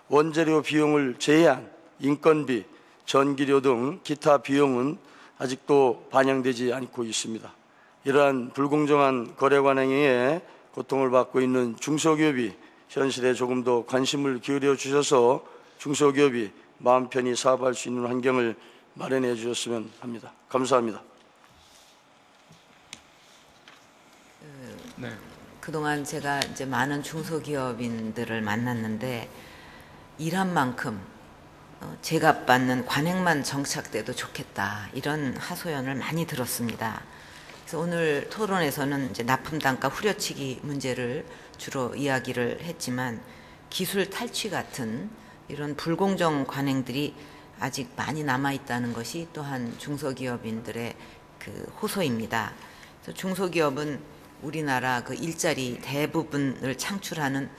원재료 비용을 제외한 인건비, 전기료 등 기타 비용은 아직도 반영되지 않고 있습니다. 이러한 불공정한 거래 관행에 고통을 받고 있는 중소기업이 현실에 조금 더 관심을 기울여 주셔서 중소기업이 마음 편히 사업할 수 있는 환경을 마련해 주셨으면 합니다. 감사합니다. 네. 그동안 제가 이제 많은 중소기업인들을 만났는데 일한 만큼 제값받는 관행만 정착돼도 좋겠다, 이런 하소연을 많이 들었습니다. 그래서 오늘 토론에서는 이제 납품 단가 후려치기 문제를 주로 이야기를 했지만 기술 탈취 같은 이런 불공정 관행들이 아직 많이 남아 있다는 것이 또한 중소기업인들의 그 호소입니다. 그래서 중소기업은 우리나라 그 일자리 대부분을 창출하는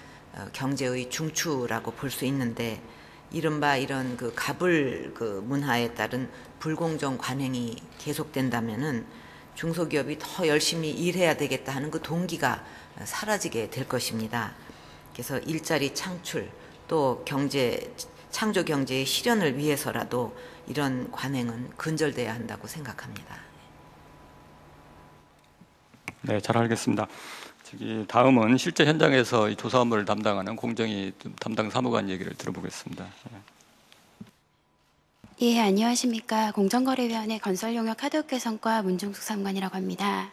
경제의 중추라고 볼 수 있는데, 이른바 이런 그 가불 그 문화에 따른 불공정 관행이 계속된다면은 중소기업이 더 열심히 일해야 되겠다 하는 그 동기가 사라지게 될 것입니다. 그래서 일자리 창출 또 창조 경제의 실현을 위해서라도 이런 관행은 근절돼야 한다고 생각합니다. 네, 잘 알겠습니다. 다음은 실제 현장에서 이 조사 업무를 담당하는 공정위 담당 사무관 얘기를 들어보겠습니다. 예, 안녕하십니까. 공정거래위원회 건설용역 하도급 개선과 문종숙 사무관이라고 합니다.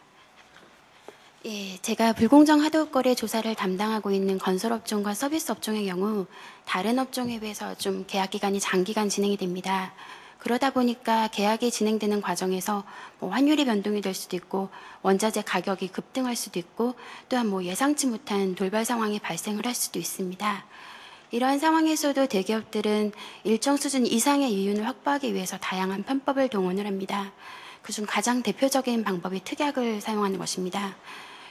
예, 제가 불공정 하도급 거래 조사를 담당하고 있는 건설업종과 서비스업종의 경우 다른 업종에 비해서 좀 계약 기간이 장기간 진행이 됩니다. 그러다 보니까 계약이 진행되는 과정에서 환율이 변동이 될 수도 있고 원자재 가격이 급등할 수도 있고 또한 예상치 못한 돌발 상황이 발생을 할 수도 있습니다. 이러한 상황에서도 대기업들은 일정 수준 이상의 이윤을 확보하기 위해서 다양한 편법을 동원을 합니다. 그중 가장 대표적인 방법이 특약을 사용하는 것입니다.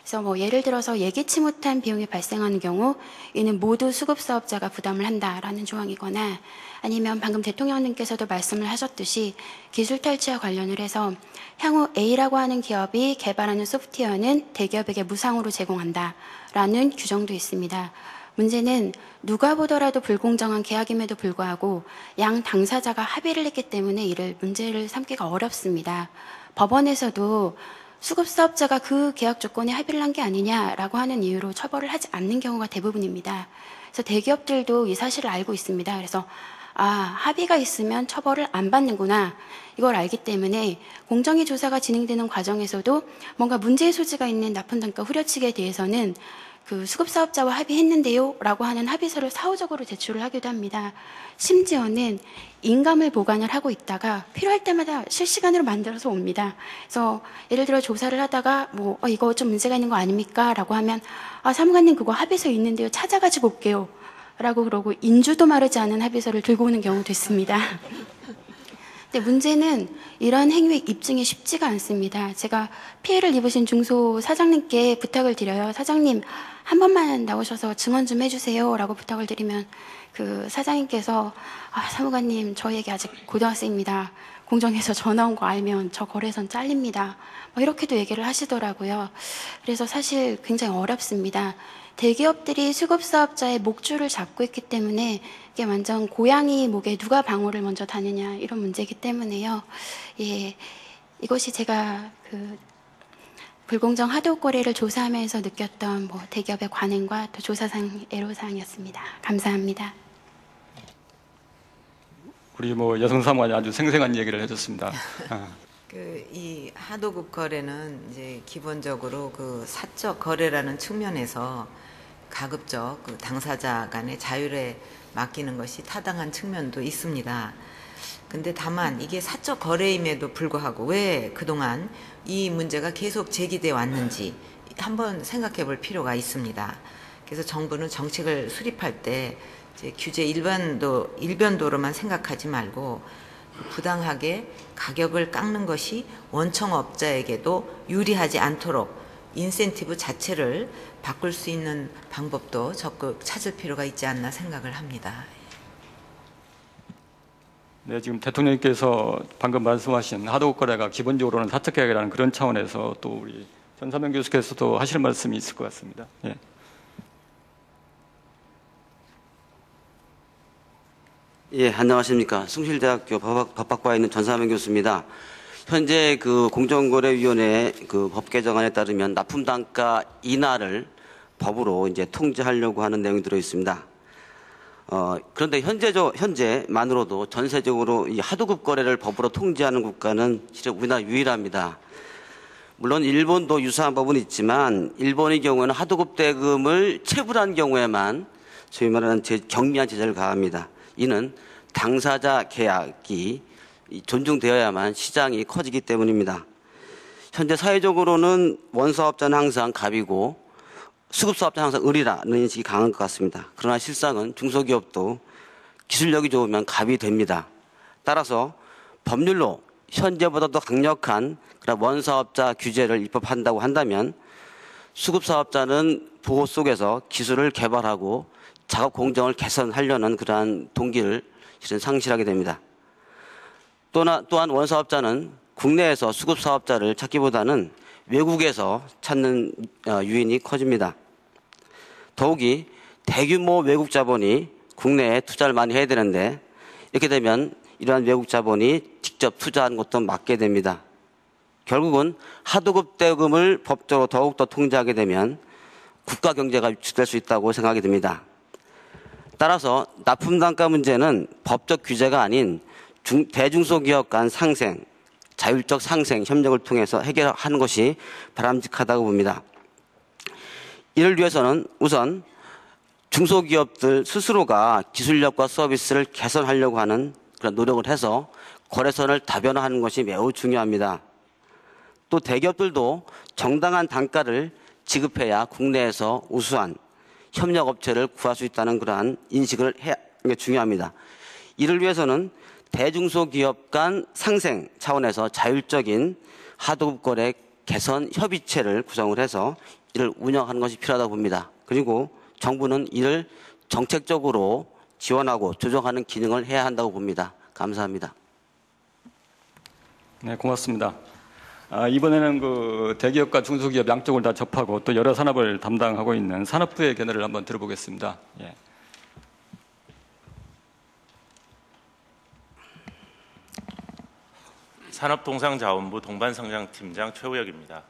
그래서 뭐 예를 들어서 예기치 못한 비용이 발생하는 경우 이는 모두 수급사업자가 부담을 한다라는 조항이거나 아니면 방금 대통령님께서도 말씀을 하셨듯이 기술 탈취와 관련을 해서 향후 A라고 하는 기업이 개발하는 소프트웨어는 대기업에게 무상으로 제공한다라는 규정도 있습니다. 문제는 누가 보더라도 불공정한 계약임에도 불구하고 양 당사자가 합의를 했기 때문에 이를 문제를 삼기가 어렵습니다. 법원에서도 수급사업자가 그 계약 조건에 합의를 한 게 아니냐라고 하는 이유로 처벌을 하지 않는 경우가 대부분입니다. 그래서 대기업들도 이 사실을 알고 있습니다. 그래서 합의가 있으면 처벌을 안 받는구나. 이걸 알기 때문에 공정위 조사가 진행되는 과정에서도 뭔가 문제의 소지가 있는 납품단가 후려치기에 대해서는 그 수급사업자와 합의했는데요 라고 하는 합의서를 사후적으로 제출을 하기도 합니다. 심지어는 인감을 보관을 하고 있다가 필요할 때마다 실시간으로 만들어서 옵니다. 그래서 예를 들어 조사를 하다가 이거 좀 문제가 있는 거 아닙니까? 라고 하면 사무관님 그거 합의서 있는데요. 찾아가지고 올게요. 라고 그러고 인주도 마르지 않은 합의서를 들고 오는 경우도 있습니다. 근데 문제는 이런 행위의 입증이 쉽지가 않습니다. 제가 피해를 입으신 중소 사장님께 부탁을 드려요. 사장님 한 번만 나오셔서 증언 좀 해주세요 라고 부탁을 드리면 그 사장님께서 사무관님 저희에게 아직 고등학생입니다. 공정에서 전화 온 거 알면 저 거래선 잘립니다. 이렇게도 얘기를 하시더라고요. 그래서 사실 굉장히 어렵습니다. 대기업들이 수급사업자의 목줄을 잡고 있기 때문에 이게 완전 고양이 목에 누가 방울을 먼저 다느냐 이런 문제이기 때문에요. 이것이 제가 그 불공정 하도급 거래를 조사하면서 느꼈던 대기업의 관행과 또 조사상 애로사항이었습니다. 감사합니다. 우리 여성 사무관이 아주 생생한 얘기를 해줬습니다. 이 하도급 거래는 이제 기본적으로 그 사적 거래라는 측면에서 가급적 그 당사자 간의 자율에 맡기는 것이 타당한 측면도 있습니다. 근데 다만 이게 사적 거래임에도 불구하고 왜 그동안 이 문제가 계속 제기돼 왔는지 한번 생각해 볼 필요가 있습니다. 그래서 정부는 정책을 수립할 때 이제 규제 일변도로만 생각하지 말고 부당하게 가격을 깎는 것이 원청업자에게도 유리하지 않도록 인센티브 자체를 바꿀 수 있는 방법도 적극 찾을 필요가 있지 않나 생각을 합니다. 네, 지금 대통령님께서 방금 말씀하신 하도급 거래가 기본적으로는 사적 계약이라는 그런 차원에서 또 우리 전사명 교수께서도 하실 말씀이 있을 것 같습니다. 예. 예, 안녕하십니까. 숭실대학교 법학과에 있는 전사명 교수입니다. 현재 그 공정거래위원회 그 법 개정안에 따르면 납품단가 인하를 법으로 이제 통제하려고 하는 내용이 들어 있습니다. 그런데 현재만으로도 전세적으로 이 하도급 거래를 법으로 통제하는 국가는 실제 우리나라 유일합니다. 물론 일본도 유사한 법은 있지만 일본의 경우에는 하도급 대금을 체불한 경우에만 소위 말하는 경미한 제재를 가합니다. 이는 당사자 계약이 존중되어야만 시장이 커지기 때문입니다. 현재 사회적으로는 원사업자는 항상 갑이고 수급사업자는 항상 을이라는 인식이 강한 것 같습니다. 그러나 실상은 중소기업도 기술력이 좋으면 갑이 됩니다. 따라서 법률로 현재보다 더 강력한 그런 원사업자 규제를 입법한다고 한다면 수급사업자는 보호 속에서 기술을 개발하고 작업 공정을 개선하려는 그러한 동기를 실은 상실하게 됩니다. 또한 원사업자는 국내에서 수급사업자를 찾기보다는 외국에서 찾는 유인이 커집니다. 더욱이 대규모 외국 자본이 국내에 투자를 많이 해야 되는데 이렇게 되면 이러한 외국 자본이 직접 투자하는 것도 막게 됩니다. 결국은 하도급 대금을 법적으로 더욱더 통제하게 되면 국가 경제가 위축될 수 있다고 생각이 듭니다. 따라서 납품단가 문제는 법적 규제가 아닌 대중소기업 간 상생, 자율적 상생 협력을 통해서 해결하는 것이 바람직하다고 봅니다. 이를 위해서는 우선 중소기업들 스스로가 기술력과 서비스를 개선하려고 하는 그런 노력을 해서 거래선을 다변화하는 것이 매우 중요합니다. 또 대기업들도 정당한 단가를 지급해야 국내에서 우수한 협력업체를 구할 수 있다는 그러한 인식을 해야 중요합니다. 이를 위해서는 대중소기업 간 상생 차원에서 자율적인 하도급 거래 개선 협의체를 구성을 해서 이를 운영하는 것이 필요하다고 봅니다. 그리고 정부는 이를 정책적으로 지원하고 조정하는 기능을 해야 한다고 봅니다. 감사합니다. 네, 고맙습니다. 이번에는 그 대기업과 중소기업 양쪽을 다 접하고 또 여러 산업을 담당하고 있는 산업부의 견해를 한번 들어보겠습니다. 예. 산업통상자원부 동반성장팀장 최우혁입니다.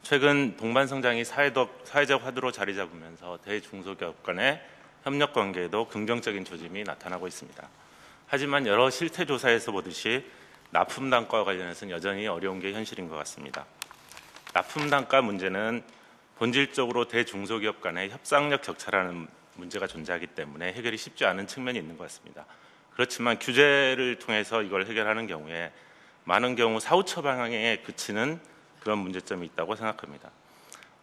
최근 동반성장이 사회적 화두로 자리 잡으면서 대중소기업 간의 협력 관계에도 긍정적인 조짐이 나타나고 있습니다. 하지만 여러 실태 조사에서 보듯이 납품 단가와 관련해서는 여전히 어려운 게 현실인 것 같습니다. 납품 단가 문제는 본질적으로 대중소기업 간의 협상력 격차라는 문제가 존재하기 때문에 해결이 쉽지 않은 측면이 있는 것 같습니다. 그렇지만 규제를 통해서 이걸 해결하는 경우에 많은 경우 사후처 방향에 그치는 그런 문제점이 있다고 생각합니다.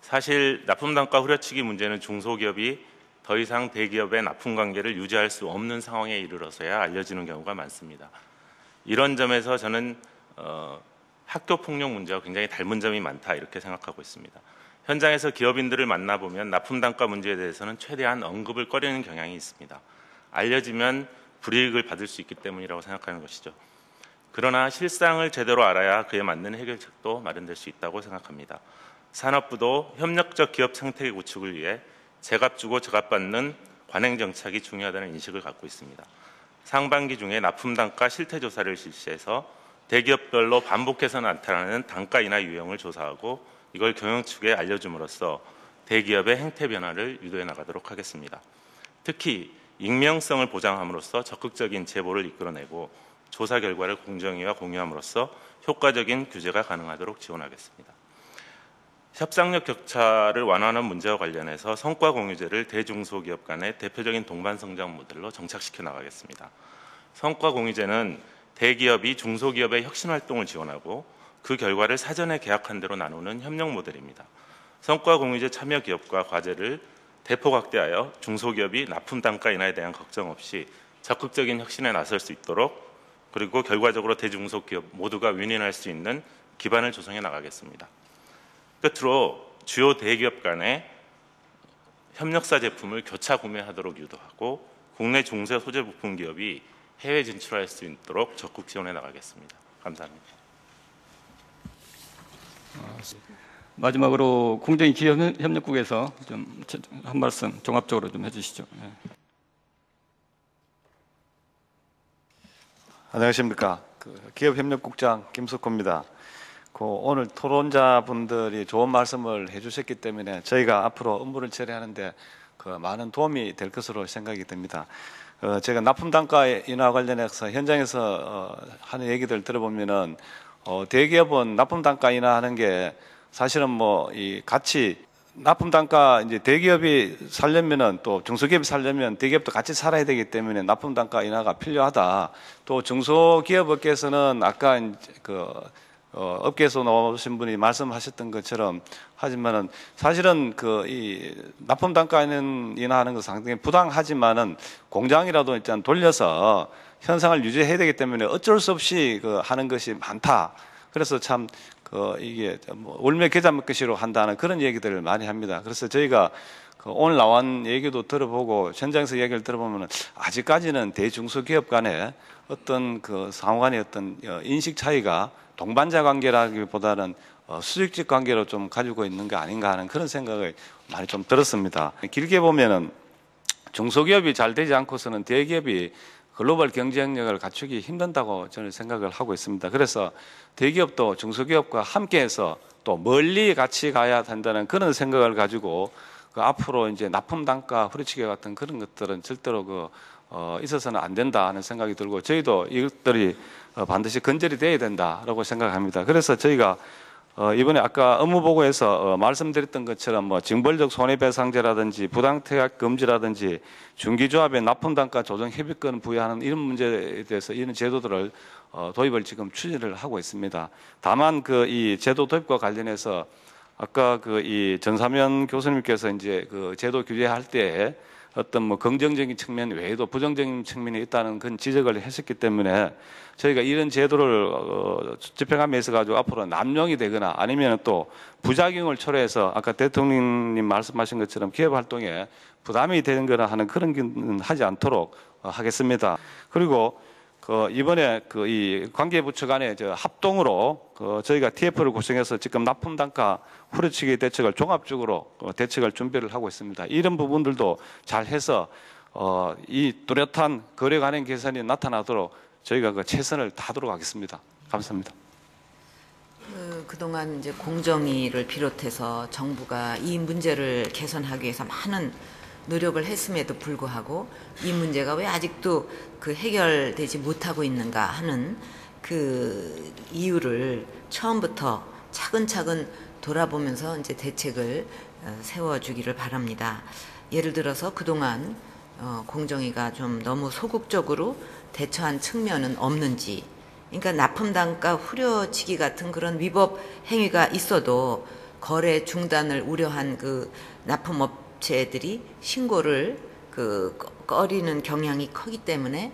사실 납품 단가 후려치기 문제는 중소기업이 더 이상 대기업의 납품 관계를 유지할 수 없는 상황에 이르러서야 알려지는 경우가 많습니다. 이런 점에서 저는 학교 폭력 문제와 굉장히 닮은 점이 많다 이렇게 생각하고 있습니다. 현장에서 기업인들을 만나보면 납품 단가 문제에 대해서는 최대한 언급을 꺼리는 경향이 있습니다. 알려지면 불이익을 받을 수 있기 때문이라고 생각하는 것이죠. 그러나 실상을 제대로 알아야 그에 맞는 해결책도 마련될 수 있다고 생각합니다. 산업부도 협력적 기업 생태계 구축을 위해 제값 주고 제값 받는 관행 정착이 중요하다는 인식을 갖고 있습니다. 상반기 중에 납품 단가 실태 조사를 실시해서 대기업별로 반복해서 나타나는 단가 인하 유형을 조사하고 이걸 경영 측에 알려줌으로써 대기업의 행태 변화를 유도해 나가도록 하겠습니다. 특히 익명성을 보장함으로써 적극적인 제보를 이끌어내고 조사 결과를 공정위와 공유함으로써 효과적인 규제가 가능하도록 지원하겠습니다. 협상력 격차를 완화하는 문제와 관련해서 성과 공유제를 대중소기업 간의 대표적인 동반성장 모델로 정착시켜 나가겠습니다. 성과 공유제는 대기업이 중소기업의 혁신 활동을 지원하고 그 결과를 사전에 계약한 대로 나누는 협력 모델입니다. 성과 공유제 참여 기업과 과제를 대폭 확대하여 중소기업이 납품 단가 인하에 대한 걱정 없이 적극적인 혁신에 나설 수 있도록 그리고 결과적으로 대중소기업 모두가 윈윈할 수 있는 기반을 조성해 나가겠습니다. 끝으로 주요 대기업 간의 협력사 제품을 교차 구매하도록 유도하고 국내 중소 소재 부품 기업이 해외 진출할 수 있도록 적극 지원해 나가겠습니다. 감사합니다. 마지막으로 공정위 기업협력국에서 좀 한 말씀 종합적으로 좀 해주시죠. 예. 안녕하십니까. 기업협력국장 김석호입니다. 오늘 토론자분들이 좋은 말씀을 해주셨기 때문에 저희가 앞으로 업무를 처리하는데 많은 도움이 될 것으로 생각이 듭니다. 제가 납품 단가 인하 관련해서 현장에서 하는 얘기들 들어보면은 대기업은 납품 단가 인하하는 게 사실은 이 같이 납품 단가 이제 대기업이 살려면은 또 중소기업이 살려면 대기업도 같이 살아야 되기 때문에 납품 단가 인하가 필요하다. 또 중소기업 업계에서는 아까 업계에서 나오신 분이 말씀하셨던 것처럼 하지만은 사실은 이 납품 단가 인하하는 것은 상당히 부당하지만은 공장이라도 일단 돌려서 현상을 유지해야 되기 때문에 어쩔 수 없이 하는 것이 많다. 그래서 참 이게 올매 계좌 먹기시로 한다는 그런 얘기들을 많이 합니다. 그래서 저희가 오늘 나온 얘기도 들어보고 현장에서 얘기를 들어보면 아직까지는 대중소기업 간에 어떤 상호 간의 어떤 인식 차이가 동반자 관계라기보다는 수직적 관계로 좀 가지고 있는 게 아닌가 하는 그런 생각을 많이 좀 들었습니다. 길게 보면은 중소기업이 잘 되지 않고서는 대기업이 글로벌 경쟁력을 갖추기 힘든다고 저는 생각을 하고 있습니다. 그래서 대기업도 중소기업과 함께해서 또 멀리 같이 가야 된다는 그런 생각을 가지고 앞으로 이제 납품 단가 후려치기 같은 그런 것들은 절대로 있어서는 안 된다 하는 생각이 들고 저희도 이것들이 반드시 근절이 돼야 된다라고 생각합니다. 그래서 저희가 이번에 아까 업무보고에서 말씀드렸던 것처럼 징벌적 손해배상제라든지 부당태약 금지라든지 중기조합의 납품단가 조정 협의권 부여하는 이런 문제에 대해서 이런 제도들을 도입을 지금 추진을 하고 있습니다. 다만 이 제도 도입과 관련해서 아까 이 전사면 교수님께서 이제 제도 규제할 때 어떤 뭐 긍정적인 측면 외에도 부정적인 측면이 있다는 그런 지적을 했었기 때문에 저희가 이런 제도를 집행함에 있어 가지고 앞으로 남용이 되거나 아니면 또 부작용을 초래해서 아까 대통령님 말씀하신 것처럼 기업 활동에 부담이 되는 거나 하는 그런 건 하지 않도록 하겠습니다. 그리고 이번에 이 관계부처 간에 합동으로 저희가 TF를 구성해서 지금 납품 단가 후려치기 대책을 종합적으로 대책을 준비를 하고 있습니다. 이런 부분들도 잘 해서 이 뚜렷한 거래 관행 개선이 나타나도록 저희가 최선을 다하도록 하겠습니다. 감사합니다. 그동안 이제 공정위를 비롯해서 정부가 이 문제를 개선하기 위해서 많은 노력을 했음에도 불구하고 이 문제가 왜 아직도 해결되지 못하고 있는가 하는 그 이유를 처음부터 차근차근 돌아보면서 이제 대책을 세워주기를 바랍니다. 예를 들어서 그동안 공정위가 좀 너무 소극적으로 대처한 측면은 없는지, 그러니까 납품 단가 후려치기 같은 그런 위법 행위가 있어도 거래 중단을 우려한 그 납품업체들이 신고를 꺼리는 경향이 크기 때문에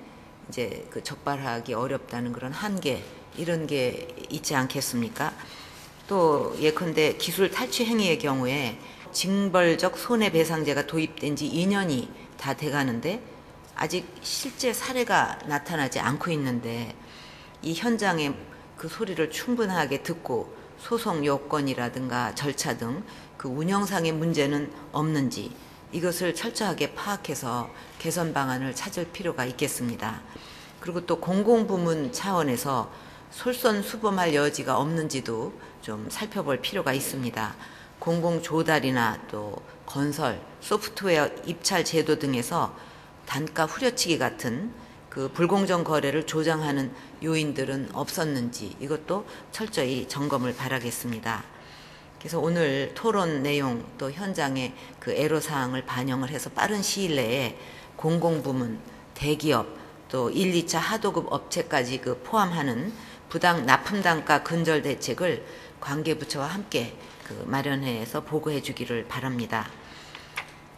이제 적발하기 어렵다는 그런 한계, 이런 게 있지 않겠습니까? 또 예컨대 기술 탈취 행위의 경우에 징벌적 손해배상제가 도입된 지 2년이 다 돼가는데 아직 실제 사례가 나타나지 않고 있는데 이 현장의 그 소리를 충분하게 듣고 소송 요건이라든가 절차 등 그 운영상의 문제는 없는지 이것을 철저하게 파악해서 개선 방안을 찾을 필요가 있겠습니다. 그리고 또 공공부문 차원에서 솔선수범할 여지가 없는지도 좀 살펴볼 필요가 있습니다. 공공조달이나 또 건설, 소프트웨어 입찰 제도 등에서 단가 후려치기 같은 그 불공정 거래를 조장하는 요인들은 없었는지 이것도 철저히 점검을 바라겠습니다. 그래서 오늘 토론 내용 또 현장의 그 애로사항을 반영을 해서 빠른 시일 내에 공공부문, 대기업 또 1, 2차 하도급 업체까지 포함하는 부당 납품 단가 근절 대책을 관계부처와 함께 마련해서 보고해 주기를 바랍니다.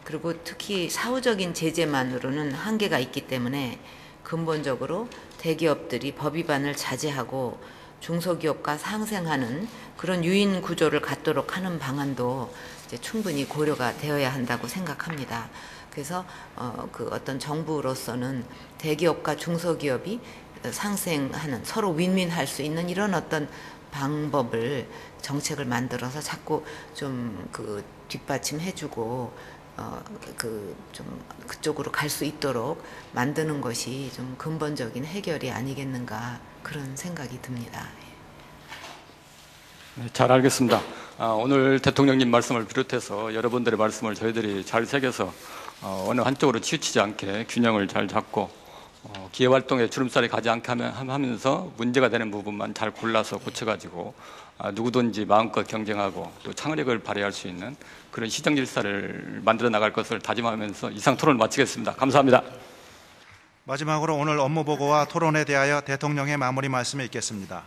그리고 특히 사후적인 제재만으로는 한계가 있기 때문에 근본적으로 대기업들이 법 위반을 자제하고 중소기업과 상생하는 그런 유인 구조를 갖도록 하는 방안도 이제 충분히 고려가 되어야 한다고 생각합니다. 그래서 어떤 정부로서는 대기업과 중소기업이 상생하는 서로 윈윈할 수 있는 이런 어떤 방법을 정책을 만들어서 자꾸 좀 뒷받침해주고 좀 그쪽으로 갈 수 있도록 만드는 것이 좀 근본적인 해결이 아니겠는가 그런 생각이 듭니다. 네, 잘 알겠습니다. 오늘 대통령님 말씀을 비롯해서 여러분들의 말씀을 저희들이 잘 새겨서 어느 한쪽으로 치우치지 않게 균형을 잘 잡고 기업활동에 주름살이 가지 않게 하면서 문제가 되는 부분만 잘 골라서 고쳐가지고 누구든지 마음껏 경쟁하고 또 창의력을 발휘할 수 있는 그런 시장 질서를 만들어 나갈 것을 다짐하면서 이상 토론을 마치겠습니다. 감사합니다. 마지막으로 오늘 업무보고와 토론에 대하여 대통령의 마무리 말씀을 읽겠습니다.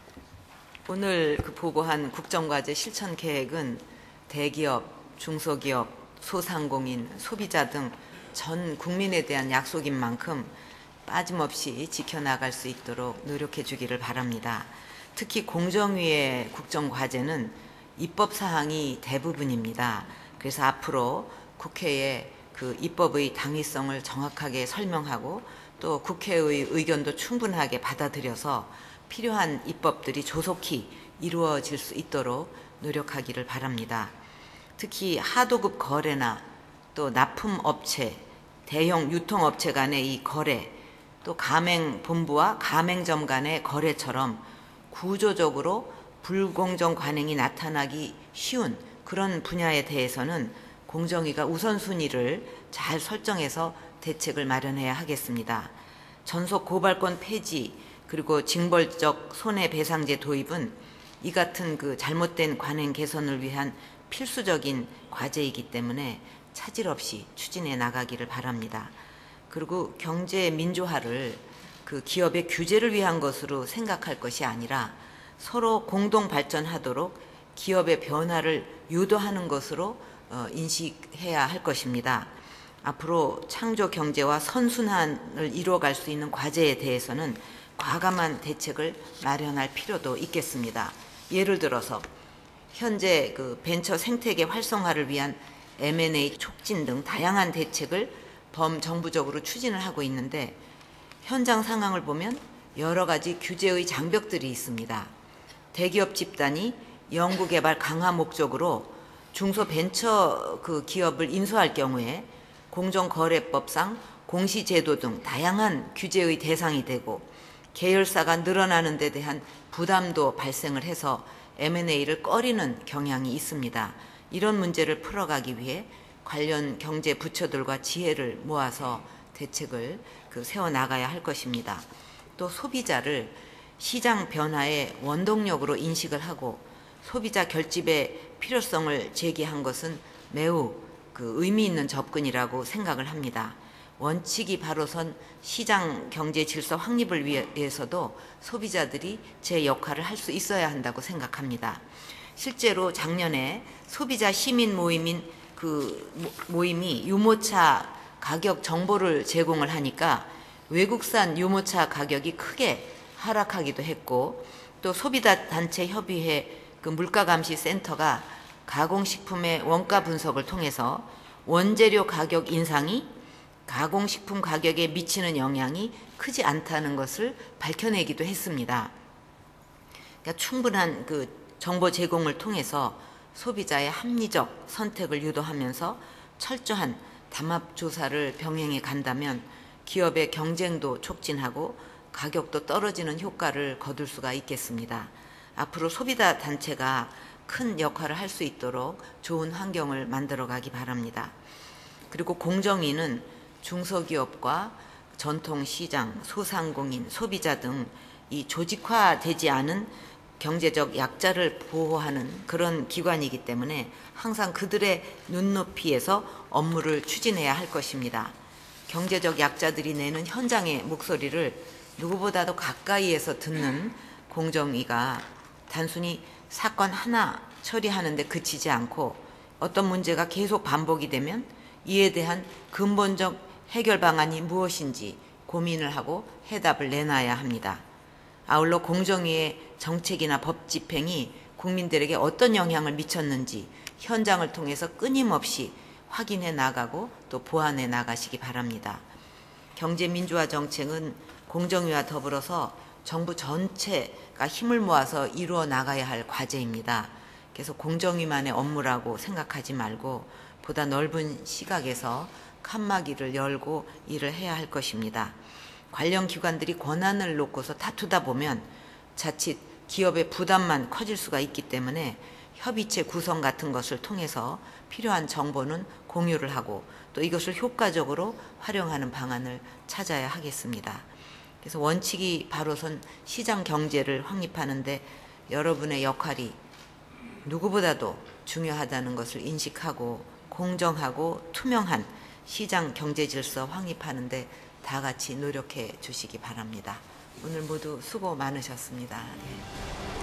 오늘 보고한 국정과제 실천 계획은 대기업, 중소기업, 소상공인, 소비자 등 전 국민에 대한 약속인 만큼 빠짐없이 지켜나갈 수 있도록 노력해 주기를 바랍니다. 특히 공정위의 국정과제는 입법사항이 대부분입니다. 그래서 앞으로 국회에 입법의 당위성을 정확하게 설명하고 또 국회의 의견도 충분하게 받아들여서 필요한 입법들이 조속히 이루어질 수 있도록 노력하기를 바랍니다. 특히 하도급 거래나 또 납품업체, 대형 유통업체 간의 이 거래, 또 가맹본부와 가맹점 간의 거래처럼 구조적으로 불공정 관행이 나타나기 쉬운 그런 분야에 대해서는 공정위가 우선순위를 잘 설정해서 대책을 마련해야 하겠습니다. 전속 고발권 폐지 그리고 징벌적 손해배상제 도입은 이 같은 잘못된 관행 개선을 위한 필수적인 과제이기 때문에 차질 없이 추진해 나가기를 바랍니다. 그리고 경제 민주화를 기업의 규제를 위한 것으로 생각할 것이 아니라 서로 공동 발전하도록 기업의 변화를 유도하는 것으로 인식해야 할 것입니다. 앞으로 창조 경제와 선순환을 이루어갈 수 있는 과제에 대해서는 과감한 대책을 마련할 필요도 있겠습니다. 예를 들어서 현재 그 벤처 생태계 활성화를 위한 M&A 촉진 등 다양한 대책을 범정부적으로 추진을 하고 있는데 현장 상황을 보면 여러 가지 규제의 장벽들이 있습니다. 대기업 집단이 연구개발 강화 목적으로 중소벤처 그 기업을 인수할 경우에 공정거래법상 공시제도 등 다양한 규제의 대상이 되고 계열사가 늘어나는 데 대한 부담도 발생을 해서 M&A를 꺼리는 경향이 있습니다. 이런 문제를 풀어가기 위해 관련 경제 부처들과 지혜를 모아서 대책을 세워나가야 할 것입니다. 또 소비자를 시장 변화의 원동력으로 인식을 하고 소비자 결집의 필요성을 제기한 것은 매우 의미 있는 접근이라고 생각을 합니다. 원칙이 바로선 시장 경제 질서 확립을 위해서도 소비자들이 제 역할을 할 수 있어야 한다고 생각합니다. 실제로 작년에 소비자 시민 모임인 모임이 유모차 가격 정보를 제공을 하니까 외국산 유모차 가격이 크게 하락하기도 했고 또 소비자 단체 협의회 물가감시센터가 가공식품의 원가 분석을 통해서 원재료 가격 인상이 가공식품 가격에 미치는 영향이 크지 않다는 것을 밝혀내기도 했습니다. 그러니까 충분한 정보 제공을 통해서 소비자의 합리적 선택을 유도하면서 철저한 담합 조사를 병행해 간다면 기업의 경쟁도 촉진하고 가격도 떨어지는 효과를 거둘 수가 있겠습니다. 앞으로 소비자 단체가 큰 역할을 할 수 있도록 좋은 환경을 만들어가기 바랍니다. 그리고 공정위는 중소기업과 전통시장, 소상공인, 소비자 등 이 조직화되지 않은 경제적 약자를 보호하는 그런 기관이기 때문에 항상 그들의 눈높이에서 업무를 추진해야 할 것입니다. 경제적 약자들이 내는 현장의 목소리를 누구보다도 가까이에서 듣는 공정위가 단순히 사건 하나 처리하는 데 그치지 않고 어떤 문제가 계속 반복이 되면 이에 대한 근본적 해결 방안이 무엇인지 고민을 하고 해답을 내놔야 합니다. 아울러 공정위의 정책이나 법 집행이 국민들에게 어떤 영향을 미쳤는지 현장을 통해서 끊임없이 확인해 나가고 또 보완해 나가시기 바랍니다. 경제민주화 정책은 공정위와 더불어서 정부 전체가 힘을 모아서 이루어 나가야 할 과제입니다. 그래서 공정위만의 업무라고 생각하지 말고 보다 넓은 시각에서 칸막이를 열고 일을 해야 할 것입니다. 관련 기관들이 권한을 놓고서 다투다 보면 자칫 기업의 부담만 커질 수가 있기 때문에 협의체 구성 같은 것을 통해서 필요한 정보는 공유를 하고 또 이것을 효과적으로 활용하는 방안을 찾아야 하겠습니다. 그래서 원칙이 바로선 시장 경제를 확립하는 데 여러분의 역할이 누구보다도 중요하다는 것을 인식하고 공정하고 투명한 시장 경제 질서 확립하는 데 다 같이 노력해 주시기 바랍니다. 오늘 모두 수고 많으셨습니다. 네.